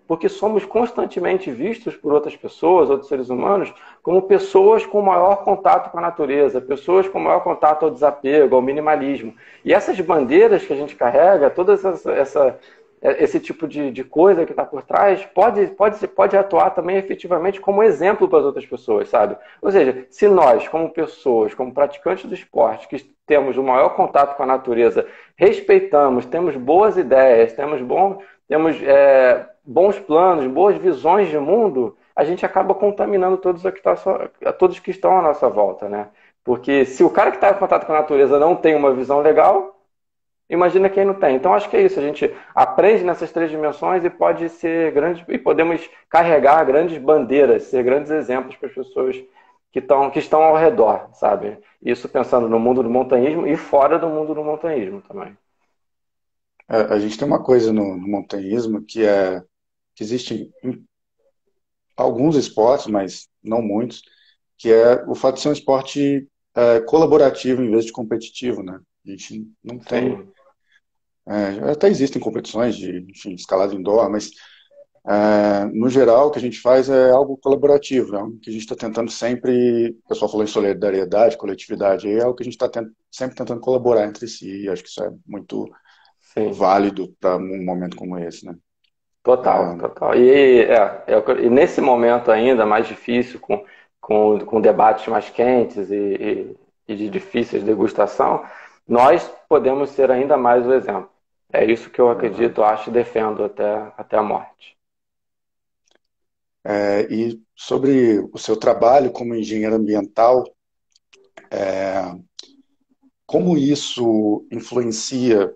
[SPEAKER 2] porque somos constantemente vistos por outras pessoas, outros seres humanos, como pessoas com maior contato com a natureza, pessoas com maior contato ao desapego, ao minimalismo. E essas bandeiras que a gente carrega, esse tipo de coisa que está por trás, pode atuar também efetivamente como exemplo para as outras pessoas, sabe? Ou seja, se nós, como pessoas, como praticantes do esporte, que temos o maior contato com a natureza, respeitamos, temos boas ideias, temos bons planos, boas visões de mundo, a gente acaba contaminando todos que estão à nossa volta, né? Porque se o cara que está em contato com a natureza não tem uma visão legal, imagina quem não tem. Então acho que é isso. A gente aprende nessas três dimensões e pode ser grande e podemos carregar grandes bandeiras, ser grandes exemplos para as pessoas que estão ao redor, sabe? Isso pensando no mundo do montanhismo e fora do mundo do montanhismo também.
[SPEAKER 1] A gente tem uma coisa no montanhismo que existe em alguns esportes, mas não muitos, que é o fato de ser um esporte colaborativo em vez de competitivo, né? A gente não tem.
[SPEAKER 2] Sim.
[SPEAKER 1] Até existem competições de, enfim, escalada indoor, mas no geral o que a gente faz é algo colaborativo, é algo que a gente está tentando sempre. O pessoal falou em solidariedade, coletividade, é algo que a gente está sempre tentando colaborar entre si, e acho que isso é muito
[SPEAKER 2] Sim.
[SPEAKER 1] válido para um momento como esse, né?
[SPEAKER 2] Total, total. E nesse momento ainda mais difícil, com debates mais quentes e de difíceis degustação, nós podemos ser ainda mais o exemplo. É isso que eu acredito, acho e defendo até a morte.
[SPEAKER 1] E sobre o seu trabalho como engenheiro ambiental, como isso influencia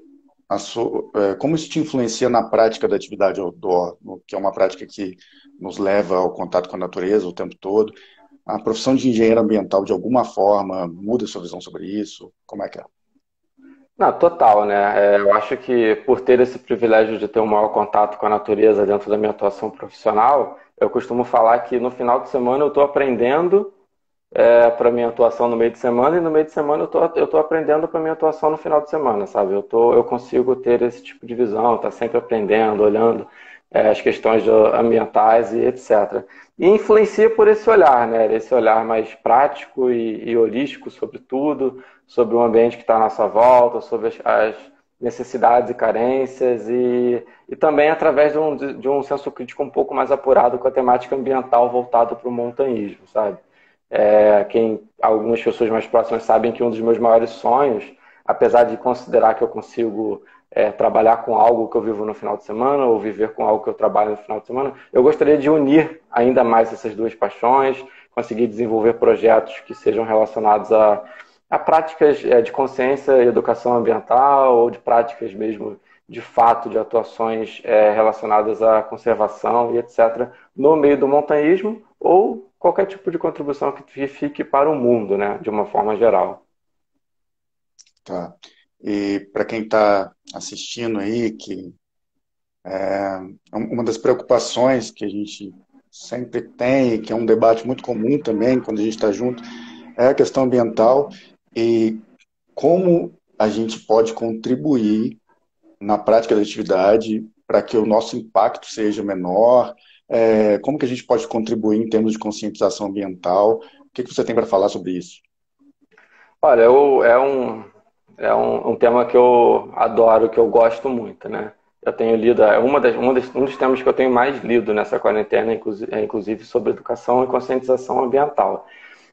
[SPEAKER 1] como isso te influencia na prática da atividade outdoor, que é uma prática que nos leva ao contato com a natureza o tempo todo? A profissão de engenheiro ambiental, de alguma forma, muda a sua visão sobre isso? Como é que é?
[SPEAKER 2] Não, total, né? Eu acho que por ter esse privilégio de ter um maior contato com a natureza dentro da minha atuação profissional, eu costumo falar que no final de semana eu estou aprendendo para minha atuação no meio de semana e no meio de semana eu tô aprendendo para minha atuação no final de semana, sabe? Eu consigo ter esse tipo de visão, estar sempre aprendendo, olhando as questões ambientais e etc. E influencia por esse olhar, né? Esse olhar mais prático e holístico sobre tudo, sobre o ambiente que está à nossa volta, sobre as necessidades e carências e também através de um senso crítico um pouco mais apurado com a temática ambiental voltado para o montanhismo, sabe? Algumas pessoas mais próximas sabem que um dos meus maiores sonhos, apesar de considerar que eu consigo trabalhar com algo que eu vivo no final de semana ou viver com algo que eu trabalho no final de semana, eu gostaria de unir ainda mais essas duas paixões, conseguir desenvolver projetos que sejam relacionados a práticas de consciência e educação ambiental ou de práticas mesmo de fato de atuações relacionadas à conservação e etc. no meio do montanhismo ou qualquer tipo de contribuição que fique para o mundo, né, de uma forma geral.
[SPEAKER 1] Tá. E para quem está assistindo aí, que uma das preocupações que a gente sempre tem, que é um debate muito comum também quando a gente está junto, é a questão ambiental e como a gente pode contribuir na prática da atividade para que o nosso impacto seja menor, como que a gente pode contribuir em termos de conscientização ambiental. O que você tem para falar sobre isso?
[SPEAKER 2] Olha, um tema que eu adoro, que eu gosto muito, né? Eu tenho lido, um dos temas que eu tenho mais lido nessa quarentena, inclusive sobre educação e conscientização ambiental.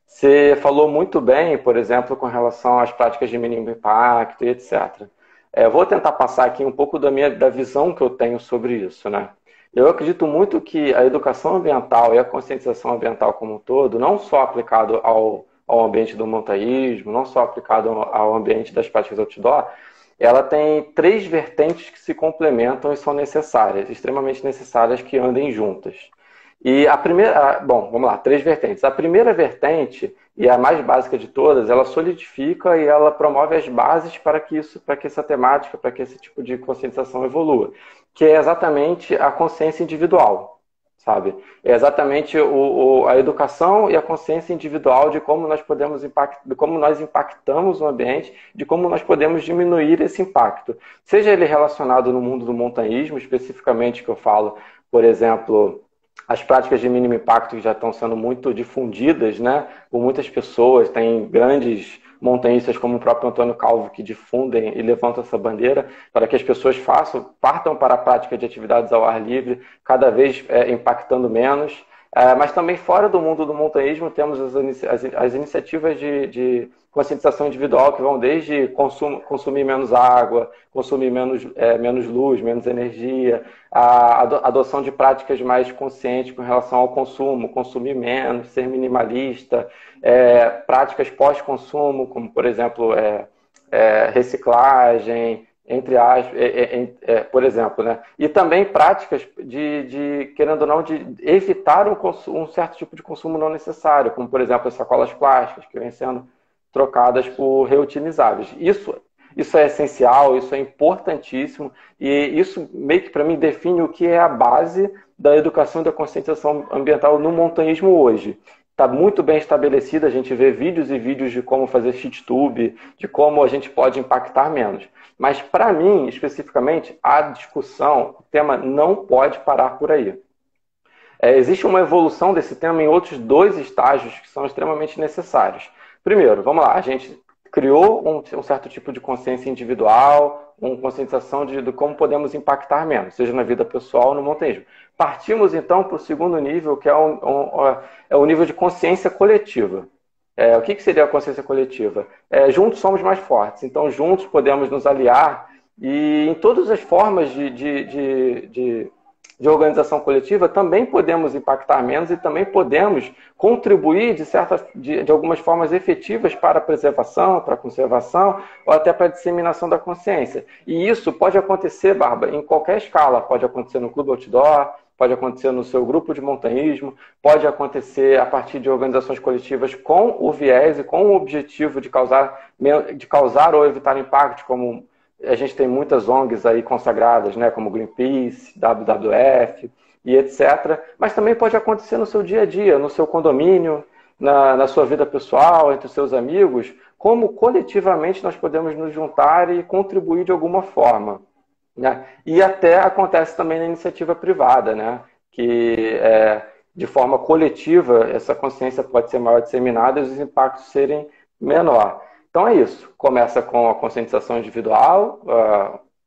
[SPEAKER 2] Você falou muito bem, por exemplo, com relação às práticas de mínimo impacto e etc. Eu vou tentar passar aqui um pouco da visão que eu tenho sobre isso, né? Eu acredito muito que a educação ambiental e a conscientização ambiental como um todo, não só aplicado ao ambiente do montanhismo, não só aplicado ao ambiente das práticas outdoor, ela tem três vertentes que se complementam e são necessárias, extremamente necessárias, que andem juntas. E a primeira, bom, vamos lá, três vertentes. A primeira vertente, e a mais básica de todas, ela solidifica e ela promove as bases para que essa temática, para que esse tipo de conscientização evolua, que é exatamente a consciência individual, sabe? É exatamente a educação e a consciência individual de como nós podemos de como nós impactamos o ambiente, de como nós podemos diminuir esse impacto. Seja ele relacionado no mundo do montanhismo, especificamente que eu falo, por exemplo, as práticas de mínimo impacto que já estão sendo muito difundidas, né, por muitas pessoas, tem grandes montanhistas como o próprio Antônio Calvo que difundem e levantam essa bandeira para que as pessoas partam para a prática de atividades ao ar livre, cada vez impactando menos. Mas também fora do mundo do montanhismo temos as iniciativas de conscientização individual que vão desde consumir menos água, consumir menos luz, menos energia, a adoção de práticas mais conscientes com relação ao consumo, consumir menos, ser minimalista, práticas pós-consumo, como por exemplo reciclagem, entre aspas, por exemplo, né? E também práticas querendo ou não, de evitar um certo tipo de consumo não necessário, como por exemplo as sacolas plásticas que vêm sendo trocadas por reutilizáveis. Isso é essencial, isso é importantíssimo e isso meio que para mim define o que é a base da educação e da conscientização ambiental no montanhismo hoje. Está muito bem estabelecida, a gente vê vídeos e vídeos de como fazer shit tube, de como a gente pode impactar menos. Mas para mim, especificamente, a discussão, o tema não pode parar por aí. Existe uma evolução desse tema em outros dois estágios que são extremamente necessários. Primeiro, vamos lá, a gente criou um certo tipo de consciência individual, uma conscientização de como podemos impactar menos, seja na vida pessoal ou no montanhismo. Partimos, então, para o segundo nível, que é o nível de consciência coletiva. O que seria a consciência coletiva? Juntos somos mais fortes, então juntos podemos nos aliar e em todas as formas de organização coletiva também podemos impactar menos e também podemos contribuir de algumas formas efetivas para a preservação, para a conservação ou até para a disseminação da consciência. E isso pode acontecer, Bárbara, em qualquer escala. Pode acontecer no clube outdoor, pode acontecer no seu grupo de montanhismo, pode acontecer a partir de organizações coletivas com o viés e com o objetivo de causar ou evitar impactos, como a gente tem muitas ONGs aí consagradas, né, como Greenpeace, WWF e etc. Mas também pode acontecer no seu dia a dia, no seu condomínio, na sua vida pessoal, entre os seus amigos, como coletivamente nós podemos nos juntar e contribuir de alguma forma. Né? E até acontece também na iniciativa privada, né? Que de forma coletiva essa consciência pode ser maior disseminada e os impactos serem menor. Então é isso, começa com a conscientização individual,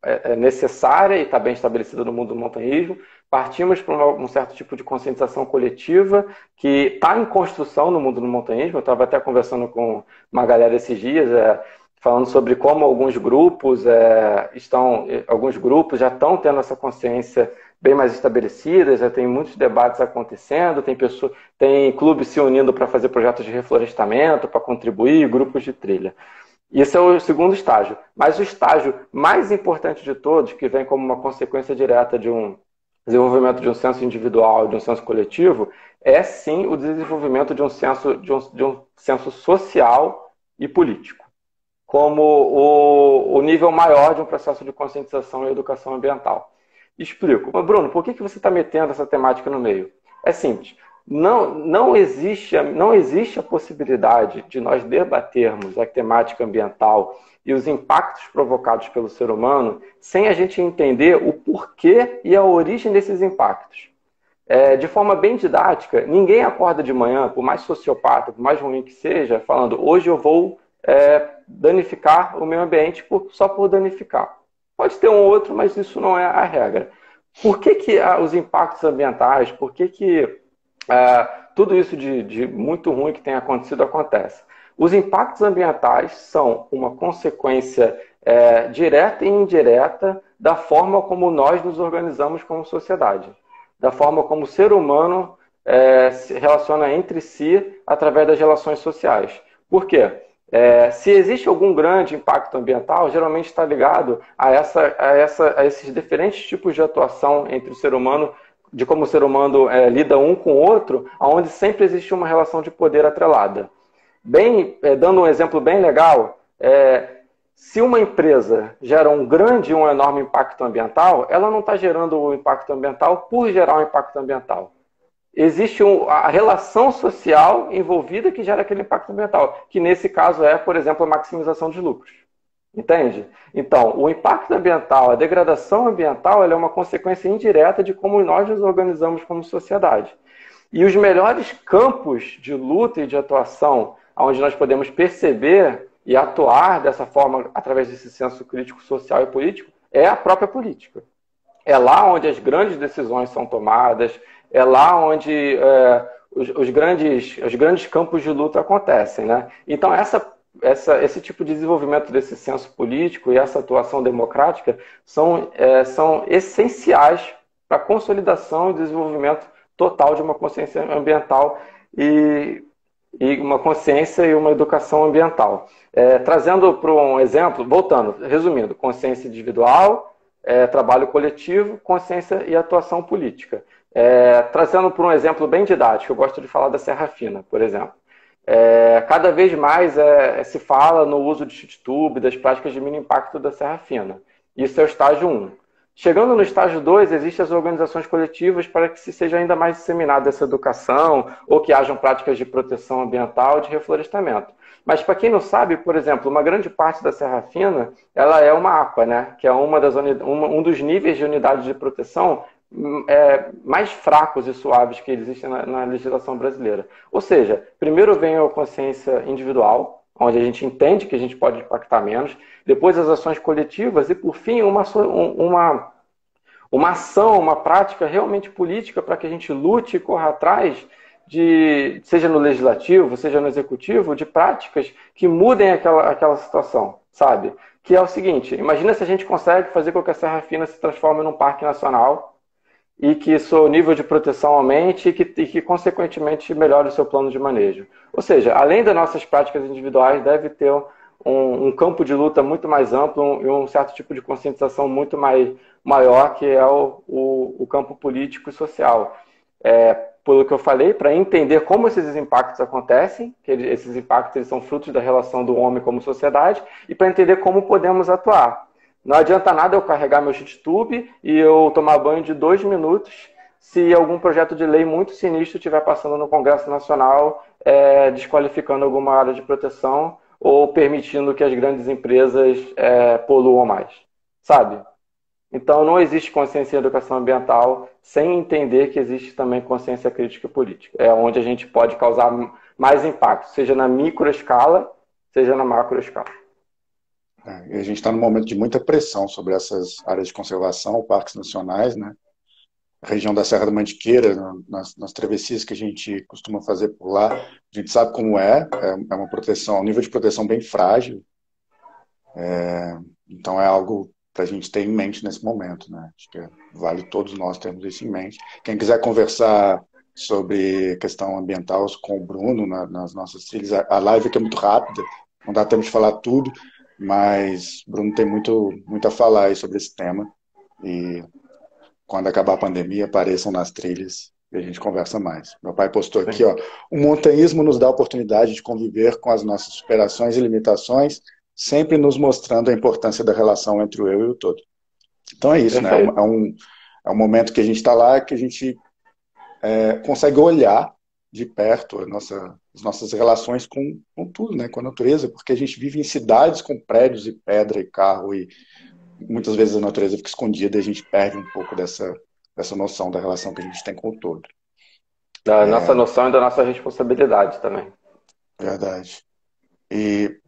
[SPEAKER 2] é necessária e está bem estabelecida no mundo do montanhismo. Partimos para um certo tipo de conscientização coletiva que está em construção no mundo do montanhismo. Eu estava até conversando com uma galera esses dias, falando sobre como alguns grupos já estão tendo essa consciência bem mais estabelecida, já tem muitos debates acontecendo, tem clubes se unindo para fazer projetos de reflorestamento, para contribuir, grupos de trilha. Esse é o segundo estágio. Mas o estágio mais importante de todos, que vem como uma consequência direta de um desenvolvimento de um senso individual, de um senso coletivo, é sim o desenvolvimento de um senso social e político, como o nível maior de um processo de conscientização e educação ambiental. Explico. Mas, Bruno, por que você está metendo essa temática no meio? É simples. Não existe a possibilidade de nós debatermos a temática ambiental e os impactos provocados pelo ser humano sem a gente entender o porquê e a origem desses impactos. De forma bem didática, ninguém acorda de manhã, por mais sociopata, por mais ruim que seja, falando hoje eu vou danificar o meio ambiente só por danificar. Pode ter um ou outro, mas isso não é a regra. Por que os impactos ambientais, por que tudo isso de muito ruim que tem acontecido acontece? Os impactos ambientais são uma consequência direta e indireta da forma como nós nos organizamos como sociedade, da forma como o ser humano se relaciona entre si através das relações sociais. Por quê? Se existe algum grande impacto ambiental, geralmente está ligado a esses diferentes tipos de atuação entre o ser humano, de como o ser humano lida um com o outro, onde sempre existe uma relação de poder atrelada. Dando um exemplo bem legal, se uma empresa gera um enorme impacto ambiental, ela não está gerando o impacto ambiental por gerar um impacto ambiental. Existe a relação social envolvida que gera aquele impacto ambiental, que nesse caso por exemplo, a maximização de lucros. Entende? Então, o impacto ambiental, a degradação ambiental, ela é uma consequência indireta de como nós nos organizamos como sociedade. E os melhores campos de luta e de atuação, onde nós podemos perceber e atuar dessa forma, através desse senso crítico social e político, é a própria política. É lá onde as grandes decisões são tomadas, é lá onde os grandes campos de luta acontecem, né? Então, esse tipo de desenvolvimento desse senso político e essa atuação democrática são essenciais para a consolidação e desenvolvimento total de uma consciência ambiental e uma consciência e uma educação ambiental. Trazendo para um exemplo, resumindo, consciência individual, trabalho coletivo, consciência e atuação política. Trazendo para um exemplo bem didático, eu gosto de falar da Serra Fina, por exemplo. Cada vez mais se fala no uso de chute tube, das práticas de mínimo impacto da Serra Fina. Isso é o estágio 1. Chegando no estágio 2, existem as organizações coletivas para que se seja ainda mais disseminada essa educação ou que hajam práticas de proteção ambiental e de reflorestamento. Mas para quem não sabe, por exemplo, uma grande parte da Serra Fina ela é uma APA, né? Que é um dos níveis de unidade de proteção mais fracos e suaves que existem na legislação brasileira. Ou seja, primeiro vem a consciência individual, onde a gente entende que a gente pode impactar menos, depois as ações coletivas e, por fim, uma ação, uma prática realmente política para que a gente lute e corra atrás seja no legislativo, seja no executivo, de práticas que mudem aquela situação, sabe? Que é o seguinte, imagina se a gente consegue fazer com que a Serra Fina se transforme num parque nacional e que seu nível de proteção aumente e que, consequentemente, melhore o seu plano de manejo. Ou seja, além das nossas práticas individuais, deve ter um campo de luta muito mais amplo e um certo tipo de conscientização muito maior, que é o campo político e social. Pelo que eu falei, para entender como esses impactos acontecem, que esses impactos eles são frutos da relação do homem como sociedade, e para entender como podemos atuar. Não adianta nada eu carregar meu tube e eu tomar banho de 2 minutos se algum projeto de lei muito sinistro estiver passando no Congresso Nacional, desqualificando alguma área de proteção ou permitindo que as grandes empresas poluam mais, sabe? Então, não existe consciência em educação ambiental sem entender que existe também consciência crítica política. É onde a gente pode causar mais impacto, seja na microescala, seja na macroescala.
[SPEAKER 1] E a gente está num momento de muita pressão sobre essas áreas de conservação, parques nacionais, né? A região da Serra da Mantiqueira, nas travessias que a gente costuma fazer por lá, a gente sabe como é uma proteção, um nível de proteção bem frágil. Então é algo para a gente ter em mente nesse momento, né? Acho que vale todos nós termos isso em mente. Quem quiser conversar sobre questão ambiental com o Bruno nas nossas trilhas, a live aqui é muito rápida, não dá tempo de falar tudo, mas o Bruno tem muito a falar aí sobre esse tema. E quando acabar a pandemia, apareçam nas trilhas e a gente conversa mais. Meu pai postou aqui, ó, o montanhismo nos dá a oportunidade de conviver com as nossas superações e limitações, sempre nos mostrando a importância da relação entre o eu e o todo. Então é isso, né? É um momento que a gente está lá, que a gente consegue olhar de perto as nossas relações com tudo, né? Com a natureza, porque a gente vive em cidades com prédios e pedra e carro, e muitas vezes a natureza fica escondida e a gente perde um pouco dessa noção da relação que a gente tem com o todo.
[SPEAKER 2] Da nossa noção e da nossa responsabilidade também.
[SPEAKER 1] Verdade. E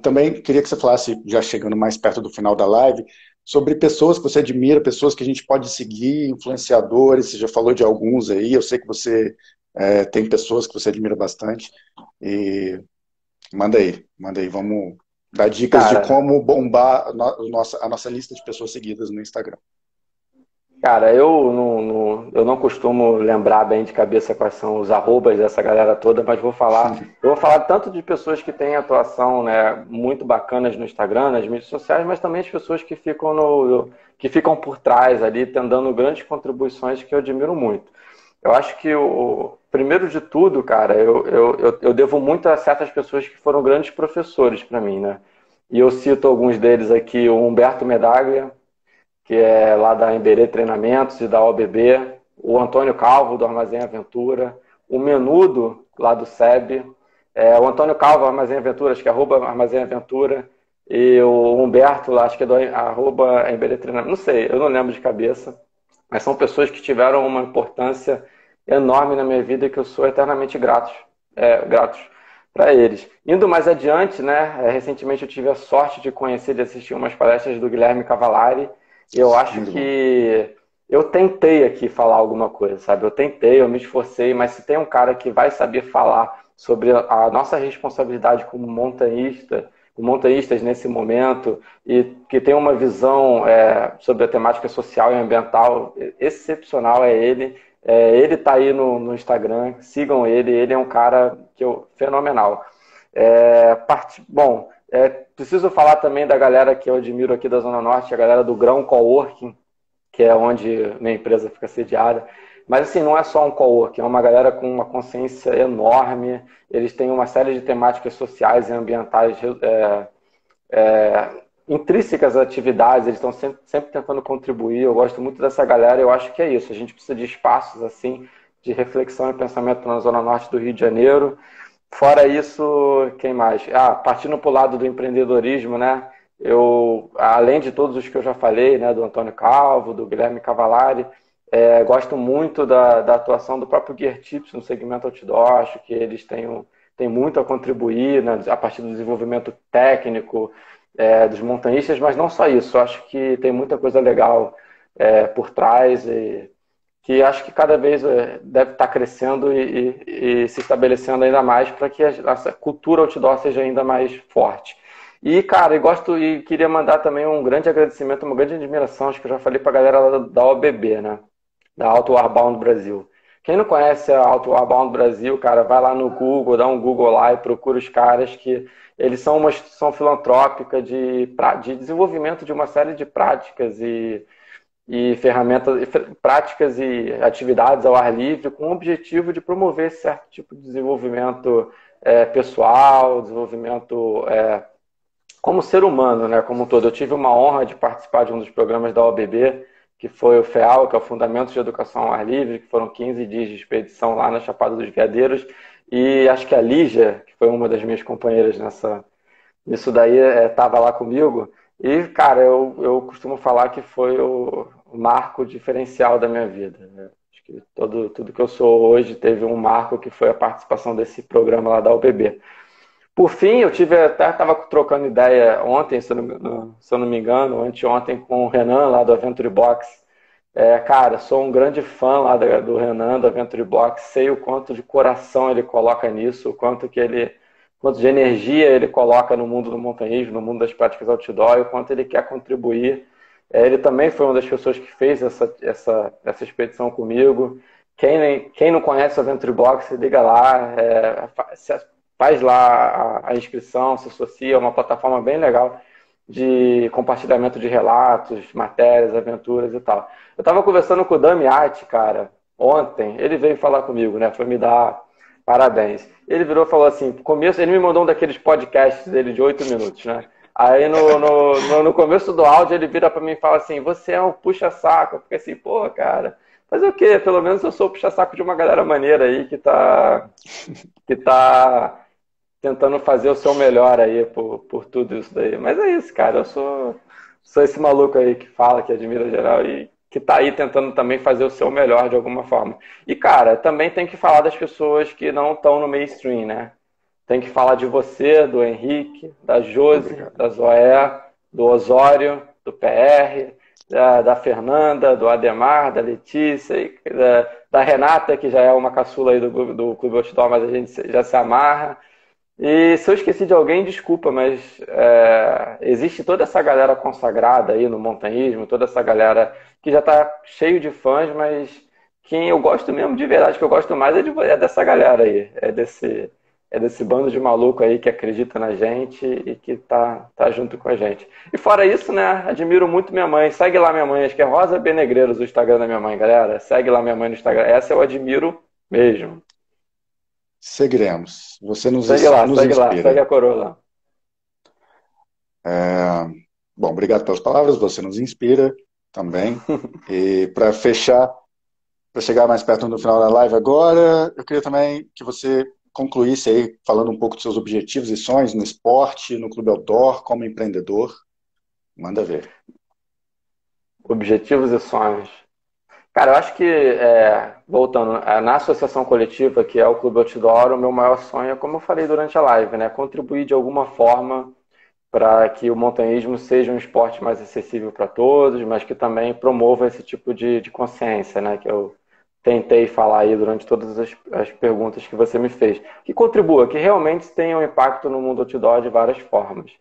[SPEAKER 1] também queria que você falasse, já chegando mais perto do final da live, sobre pessoas que você admira, pessoas que a gente pode seguir, influenciadores, você já falou de alguns aí, eu sei que você tem pessoas que você admira bastante, e manda aí, vamos dar dicas de como bombar a nossa lista de pessoas seguidas no Instagram.
[SPEAKER 2] Cara, eu não costumo lembrar bem de cabeça quais são os arrobas dessa galera toda, mas eu vou falar tanto de pessoas que têm atuação, né, muito bacanas no Instagram, nas mídias sociais, mas também as pessoas que ficam por trás ali, dando grandes contribuições que eu admiro muito. Eu acho que, primeiro de tudo, cara, eu devo muito a certas pessoas que foram grandes professores para mim, né? E eu cito alguns deles aqui, o Humberto Medaglia, que é lá da Emberê Treinamentos e da OBB, o Antônio Calvo, do Armazém Aventura, o Menudo, lá do SEB, o Antônio Calvo, Armazém Aventura, acho que é @Armazém Aventura, e o Humberto, lá, acho que é do @Emberê Treinamentos, não sei, eu não lembro de cabeça, mas são pessoas que tiveram uma importância enorme na minha vida e que eu sou eternamente gratos para eles. Indo mais adiante, né, recentemente eu tive a sorte de conhecer, de assistir umas palestras do Guilherme Cavallari, e eu acho que eu tentei aqui falar alguma coisa, sabe? Eu me esforcei, mas se tem um cara que vai saber falar sobre a nossa responsabilidade como montanhistas nesse momento, e que tem uma visão sobre a temática social e ambiental excepcional, é ele. Ele está aí no Instagram, sigam ele é um cara fenomenal. Preciso falar também da galera que eu admiro aqui da Zona Norte, a galera do Grão Coworking, que é onde minha empresa fica sediada. Mas assim, não é só um coworking, é uma galera com uma consciência enorme, eles têm uma série de temáticas sociais e ambientais intrínsecas às atividades, eles estão sempre tentando contribuir. Eu gosto muito dessa galera, eu acho que é isso, a gente precisa de espaços assim, de reflexão e pensamento na Zona Norte do Rio de Janeiro. Fora isso, quem mais? Partindo para o lado do empreendedorismo, né? Além de todos os que eu já falei, né, do Antônio Calvo, do Guilherme Cavallari, gosto muito da atuação do próprio Gear Tips no segmento outdoor. Acho que eles têm muito a contribuir, né, a partir do desenvolvimento técnico dos montanhistas, mas não só isso. Acho que tem muita coisa legal por trás, e que acho que cada vez deve estar crescendo e se estabelecendo ainda mais para que essa cultura outdoor seja ainda mais forte. E, cara, eu gosto e queria mandar também um grande agradecimento, uma grande admiração, acho que eu já falei para a galera lá da OBB, né? Da Outdoor Bound Brasil. Quem não conhece a Outdoor Bound Brasil, cara, vai lá no Google, dá um Google lá e procura os caras que eles são uma instituição filantrópica de desenvolvimento de uma série de práticas e ferramentas, práticas e atividades ao ar livre com o objetivo de promover certo tipo de desenvolvimento pessoal, desenvolvimento como ser humano, né, como um todo. Eu tive uma honra de participar de um dos programas da OBB, que foi o FEAL, que é o Fundamentos de Educação ao Ar Livre, que foram 15 dias de expedição lá na Chapada dos Veadeiros, e acho que a Lígia, que foi uma das minhas companheiras nisso daí, estava lá comigo, e, cara, eu costumo falar que foi o marco diferencial da minha vida, né? Acho que tudo que eu sou hoje teve um marco que foi a participação desse programa lá da OBB. Por fim, eu até estava trocando ideia ontem, se eu não me engano, anteontem, com o Renan, lá do Aventure Box. Cara, sou um grande fã lá do Renan, do Aventure Box, sei o quanto de coração ele coloca nisso, quanto de energia ele coloca no mundo do montanhismo, no mundo das práticas outdoor, e o quanto ele quer contribuir. Ele também foi uma das pessoas que fez essa expedição comigo. Quem não conhece o Aventure Box, liga lá, faz lá a inscrição, se associa, é uma plataforma bem legal de compartilhamento de relatos, matérias, aventuras e tal. Eu estava conversando com o Dami Arte, cara, ontem, ele veio falar comigo, né? Foi me dar parabéns. Ele virou e falou assim, ele me mandou um daqueles podcasts dele de 8 minutos, né? Aí no começo do áudio ele vira para mim e fala assim, você é um puxa-saco. Eu fiquei assim, pô, cara, fazer o quê? Pelo menos eu sou o puxa-saco de uma galera maneira aí que tá tentando fazer o seu melhor aí por tudo isso daí. Mas é isso, cara. Eu sou esse maluco aí que fala, que admira geral e que tá aí tentando também fazer o seu melhor de alguma forma. E, cara, também tem que falar das pessoas que não estão no mainstream, né? Tem que falar de você, do Henrique, da Josi, da Zoé, do Osório, do PR, da Fernanda, do Ademar, da Letícia, da Renata, que já é uma caçula aí do Clube Outdoor, mas a gente já se amarra. E se eu esqueci de alguém, desculpa, mas existe toda essa galera consagrada aí no montanhismo, toda essa galera que já está cheio de fãs, mas quem eu gosto mesmo de verdade, que eu gosto mais é dessa galera aí, é desse bando de maluco aí que acredita na gente e que tá junto com a gente. E fora isso, né, admiro muito minha mãe, segue lá minha mãe, acho que é Rosa Benegreiros o Instagram da minha mãe, galera, segue lá minha mãe no Instagram, essa eu admiro mesmo.
[SPEAKER 1] Seguiremos. Você nos
[SPEAKER 2] Segue lá,
[SPEAKER 1] inspira.
[SPEAKER 2] segue a coroa lá.
[SPEAKER 1] Bom, obrigado pelas palavras, você nos inspira também. E para fechar, para chegar mais perto do final da live agora, eu queria também que você concluísse aí falando um pouco dos seus objetivos e sonhos no esporte, no Clube Outdoor, como empreendedor. Manda ver.
[SPEAKER 2] Objetivos e sonhos. Cara, eu acho que, voltando, na associação coletiva, que é o Clube Outdoor, o meu maior sonho é, como eu falei durante a live, né, contribuir de alguma forma para que o montanhismo seja um esporte mais acessível para todos, mas que também promova esse tipo de consciência, né, que eu tentei falar aí durante todas as perguntas que você me fez. Que contribua, que realmente tenha um impacto no mundo outdoor de várias formas.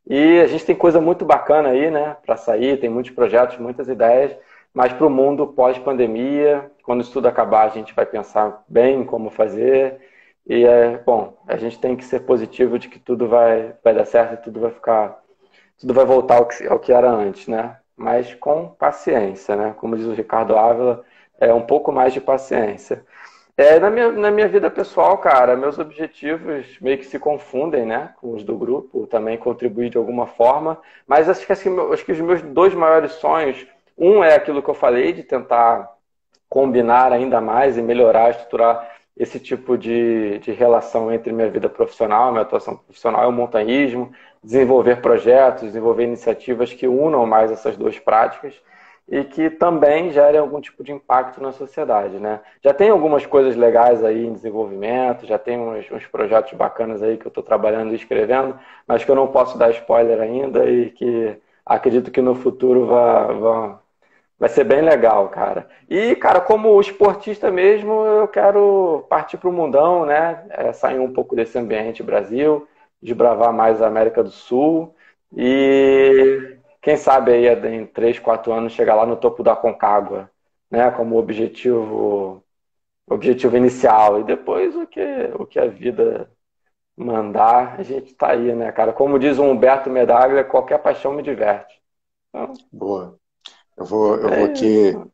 [SPEAKER 2] E a gente tem coisa muito bacana aí, né, para sair, tem muitos projetos, muitas ideias, mas para o mundo pós-pandemia, quando isso tudo acabar, a gente vai pensar bem em como fazer. E, bom, a gente tem que ser positivo de que tudo vai dar certo e tudo vai voltar ao que era antes, né? Mas com paciência, né? Como diz o Ricardo Ávila, um pouco mais de paciência. Na minha vida pessoal, cara, meus objetivos meio que se confundem, né, com os do grupo, também contribuir de alguma forma, mas acho que os meus dois maiores sonhos, um é aquilo que eu falei, de tentar combinar ainda mais e melhorar, estruturar esse tipo de relação entre minha vida profissional, minha atuação profissional e o montanhismo, desenvolver projetos, desenvolver iniciativas que unam mais essas duas práticas e que também gerem algum tipo de impacto na sociedade, né? Já tem algumas coisas legais aí em desenvolvimento, já tem uns projetos bacanas aí que eu estou trabalhando e escrevendo, mas que eu não posso dar spoiler ainda e que acredito que no futuro Vai ser bem legal, cara. E, cara, como esportista mesmo, eu quero partir para o mundão, né? Sair um pouco desse ambiente Brasil, desbravar mais a América do Sul e, quem sabe, aí em 3, 4 anos chegar lá no topo da Concagua, né? Como objetivo inicial. E depois o que a vida mandar, a gente tá aí, né, cara? Como diz o Humberto Medaglia, qualquer paixão me diverte. Então,
[SPEAKER 1] Boa. Eu vou
[SPEAKER 2] é
[SPEAKER 1] aqui,
[SPEAKER 2] isso.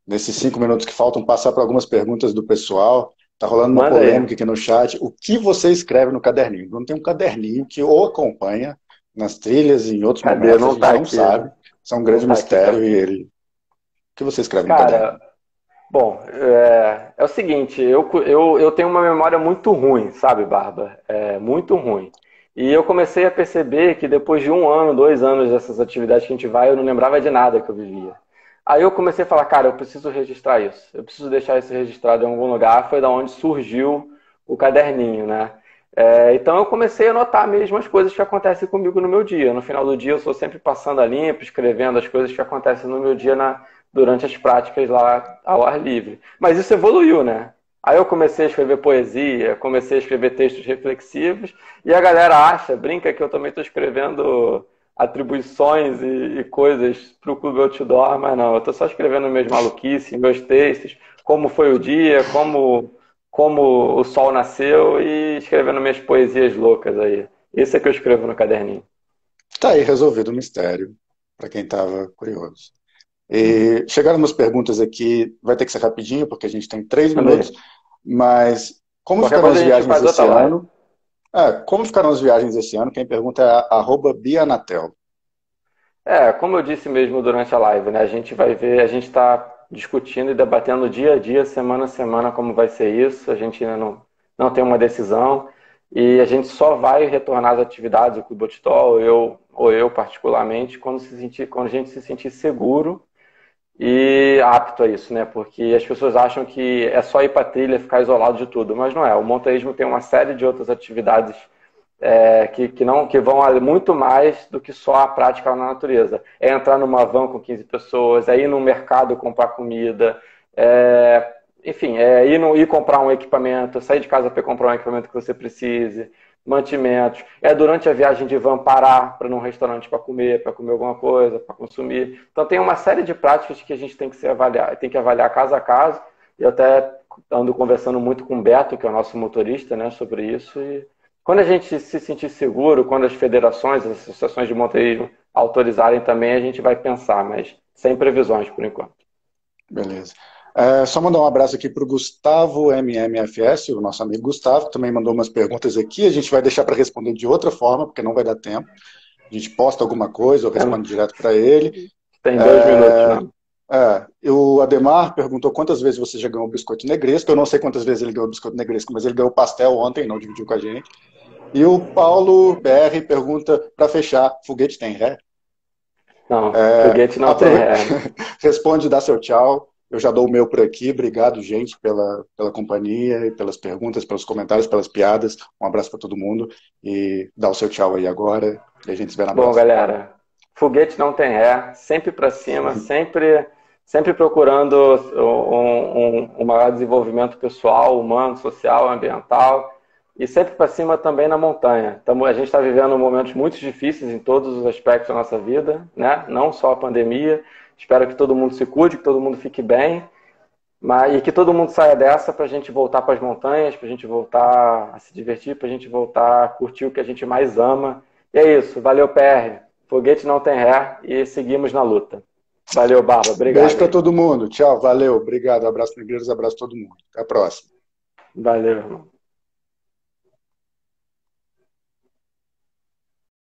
[SPEAKER 1] nesses 5 minutos que faltam, passar por algumas perguntas do pessoal. Tá rolando uma
[SPEAKER 2] Manda aí.
[SPEAKER 1] polêmica aqui no chat. O que você escreve no caderninho? Não tem um caderninho que ou acompanha nas trilhas e em outros
[SPEAKER 2] Cadê?
[SPEAKER 1] momentos, a
[SPEAKER 2] Não
[SPEAKER 1] gente
[SPEAKER 2] tá
[SPEAKER 1] não
[SPEAKER 2] aqui.
[SPEAKER 1] sabe. Isso é um
[SPEAKER 2] Não
[SPEAKER 1] grande
[SPEAKER 2] tá aqui
[SPEAKER 1] mistério e
[SPEAKER 2] também.
[SPEAKER 1] ele. O que você escreve no
[SPEAKER 2] Cara,
[SPEAKER 1] caderninho?
[SPEAKER 2] bom, é o seguinte, eu tenho uma memória muito ruim, sabe, Barba? É muito ruim. E eu comecei a perceber que depois de 1 ano, 2 anos dessas atividades que a gente vai, eu não lembrava de nada que eu vivia. Aí eu comecei a falar, cara, eu preciso registrar isso. Eu preciso deixar isso registrado em algum lugar. Foi da onde surgiu o caderninho, né? Então eu comecei a anotar mesmo as coisas que acontecem comigo no meu dia. No final do dia eu sou sempre passando a limpo, escrevendo as coisas que acontecem no meu dia durante as práticas lá ao ar livre. Mas isso evoluiu, né? Aí eu comecei a escrever poesia, comecei a escrever textos reflexivos, e a galera brinca que eu também estou escrevendo atribuições e coisas para o Clube Outdoor, mas não, eu estou só escrevendo meus maluquices, meus textos, como foi o dia, como o sol nasceu e escrevendo minhas poesias loucas aí. Isso é que eu escrevo no caderninho.
[SPEAKER 1] Tá aí resolvido o mistério, para quem estava curioso. E chegaram umas perguntas aqui, vai ter que ser rapidinho, porque a gente tem 3 minutos,
[SPEAKER 2] Também.
[SPEAKER 1] mas como
[SPEAKER 2] Qualquer
[SPEAKER 1] ficarão
[SPEAKER 2] coisa
[SPEAKER 1] as
[SPEAKER 2] a gente
[SPEAKER 1] viagens
[SPEAKER 2] faz outra
[SPEAKER 1] esse
[SPEAKER 2] live.
[SPEAKER 1] ano? Como ficarão as viagens esse ano? Quem pergunta é @bianatel.
[SPEAKER 2] Como eu disse mesmo durante a live, né? A gente vai ver, a gente está discutindo e debatendo dia a dia, semana a semana, como vai ser isso. A gente ainda não tem uma decisão e a gente só vai retornar às atividades, o Clube Outdoor, ou eu particularmente, quando a gente se sentir seguro e apto a isso, né? Porque as pessoas acham que é só ir para trilha, ficar isolado de tudo, mas não é. O montanhismo tem uma série de outras atividades que vão muito mais do que só a prática na natureza. É entrar numa van com 15 pessoas, é ir no mercado comprar comida, enfim, ir comprar um equipamento, sair de casa para comprar um equipamento que você precise, mantimentos. É durante a viagem de van parar para num restaurante para comer alguma coisa, para consumir. Então tem uma série de práticas que a gente tem que avaliar caso a caso. E eu até ando conversando muito com o Beto, que é o nosso motorista, né, sobre isso. E quando a gente se sentir seguro, quando as federações, as associações de montanhismo autorizarem também, a gente vai pensar, mas sem previsões por enquanto.
[SPEAKER 1] Beleza. Só mandar um abraço aqui para o Gustavo MMFS, o nosso amigo Gustavo, que também mandou umas perguntas aqui. A gente vai deixar para responder de outra forma, porque não vai dar tempo. A gente posta alguma coisa ou responde direto para ele.
[SPEAKER 2] Tem 2 minutos, não.
[SPEAKER 1] O Ademar perguntou quantas vezes você já ganhou o biscoito negresco. Eu não sei quantas vezes ele ganhou o biscoito negresco, mas ele ganhou pastel ontem, não dividiu com a gente. E o Paulo BR pergunta, para fechar, foguete tem ré?
[SPEAKER 2] Não, foguete não tem ré.
[SPEAKER 1] Responde, dá seu tchau. Eu já dou o meu por aqui. Obrigado, gente, pela companhia, e pelas perguntas, pelos comentários, pelas piadas. Um abraço para todo mundo. E dá o seu tchau aí agora. E a gente se vê na
[SPEAKER 2] Bom,
[SPEAKER 1] próxima.
[SPEAKER 2] galera, foguete não tem ré, sempre para cima, sempre procurando um maior desenvolvimento pessoal, humano, social, ambiental e sempre para cima também na montanha. A gente está vivendo momentos muito difíceis em todos os aspectos da nossa vida, né? Não só a pandemia. Espero que todo mundo se cuide, que todo mundo fique bem, e que todo mundo saia dessa para a gente voltar para as montanhas, para a gente voltar a se divertir, para a gente voltar a curtir o que a gente mais ama. E é isso. Valeu, PR. Foguete não tem ré e seguimos na luta. Valeu, Barba.
[SPEAKER 1] Beijo
[SPEAKER 2] Obrigado
[SPEAKER 1] para
[SPEAKER 2] aí.
[SPEAKER 1] todo mundo. Tchau, valeu. Obrigado. Abraço, negreiros. Abraço a todo mundo. Até a próxima.
[SPEAKER 2] Valeu, irmão.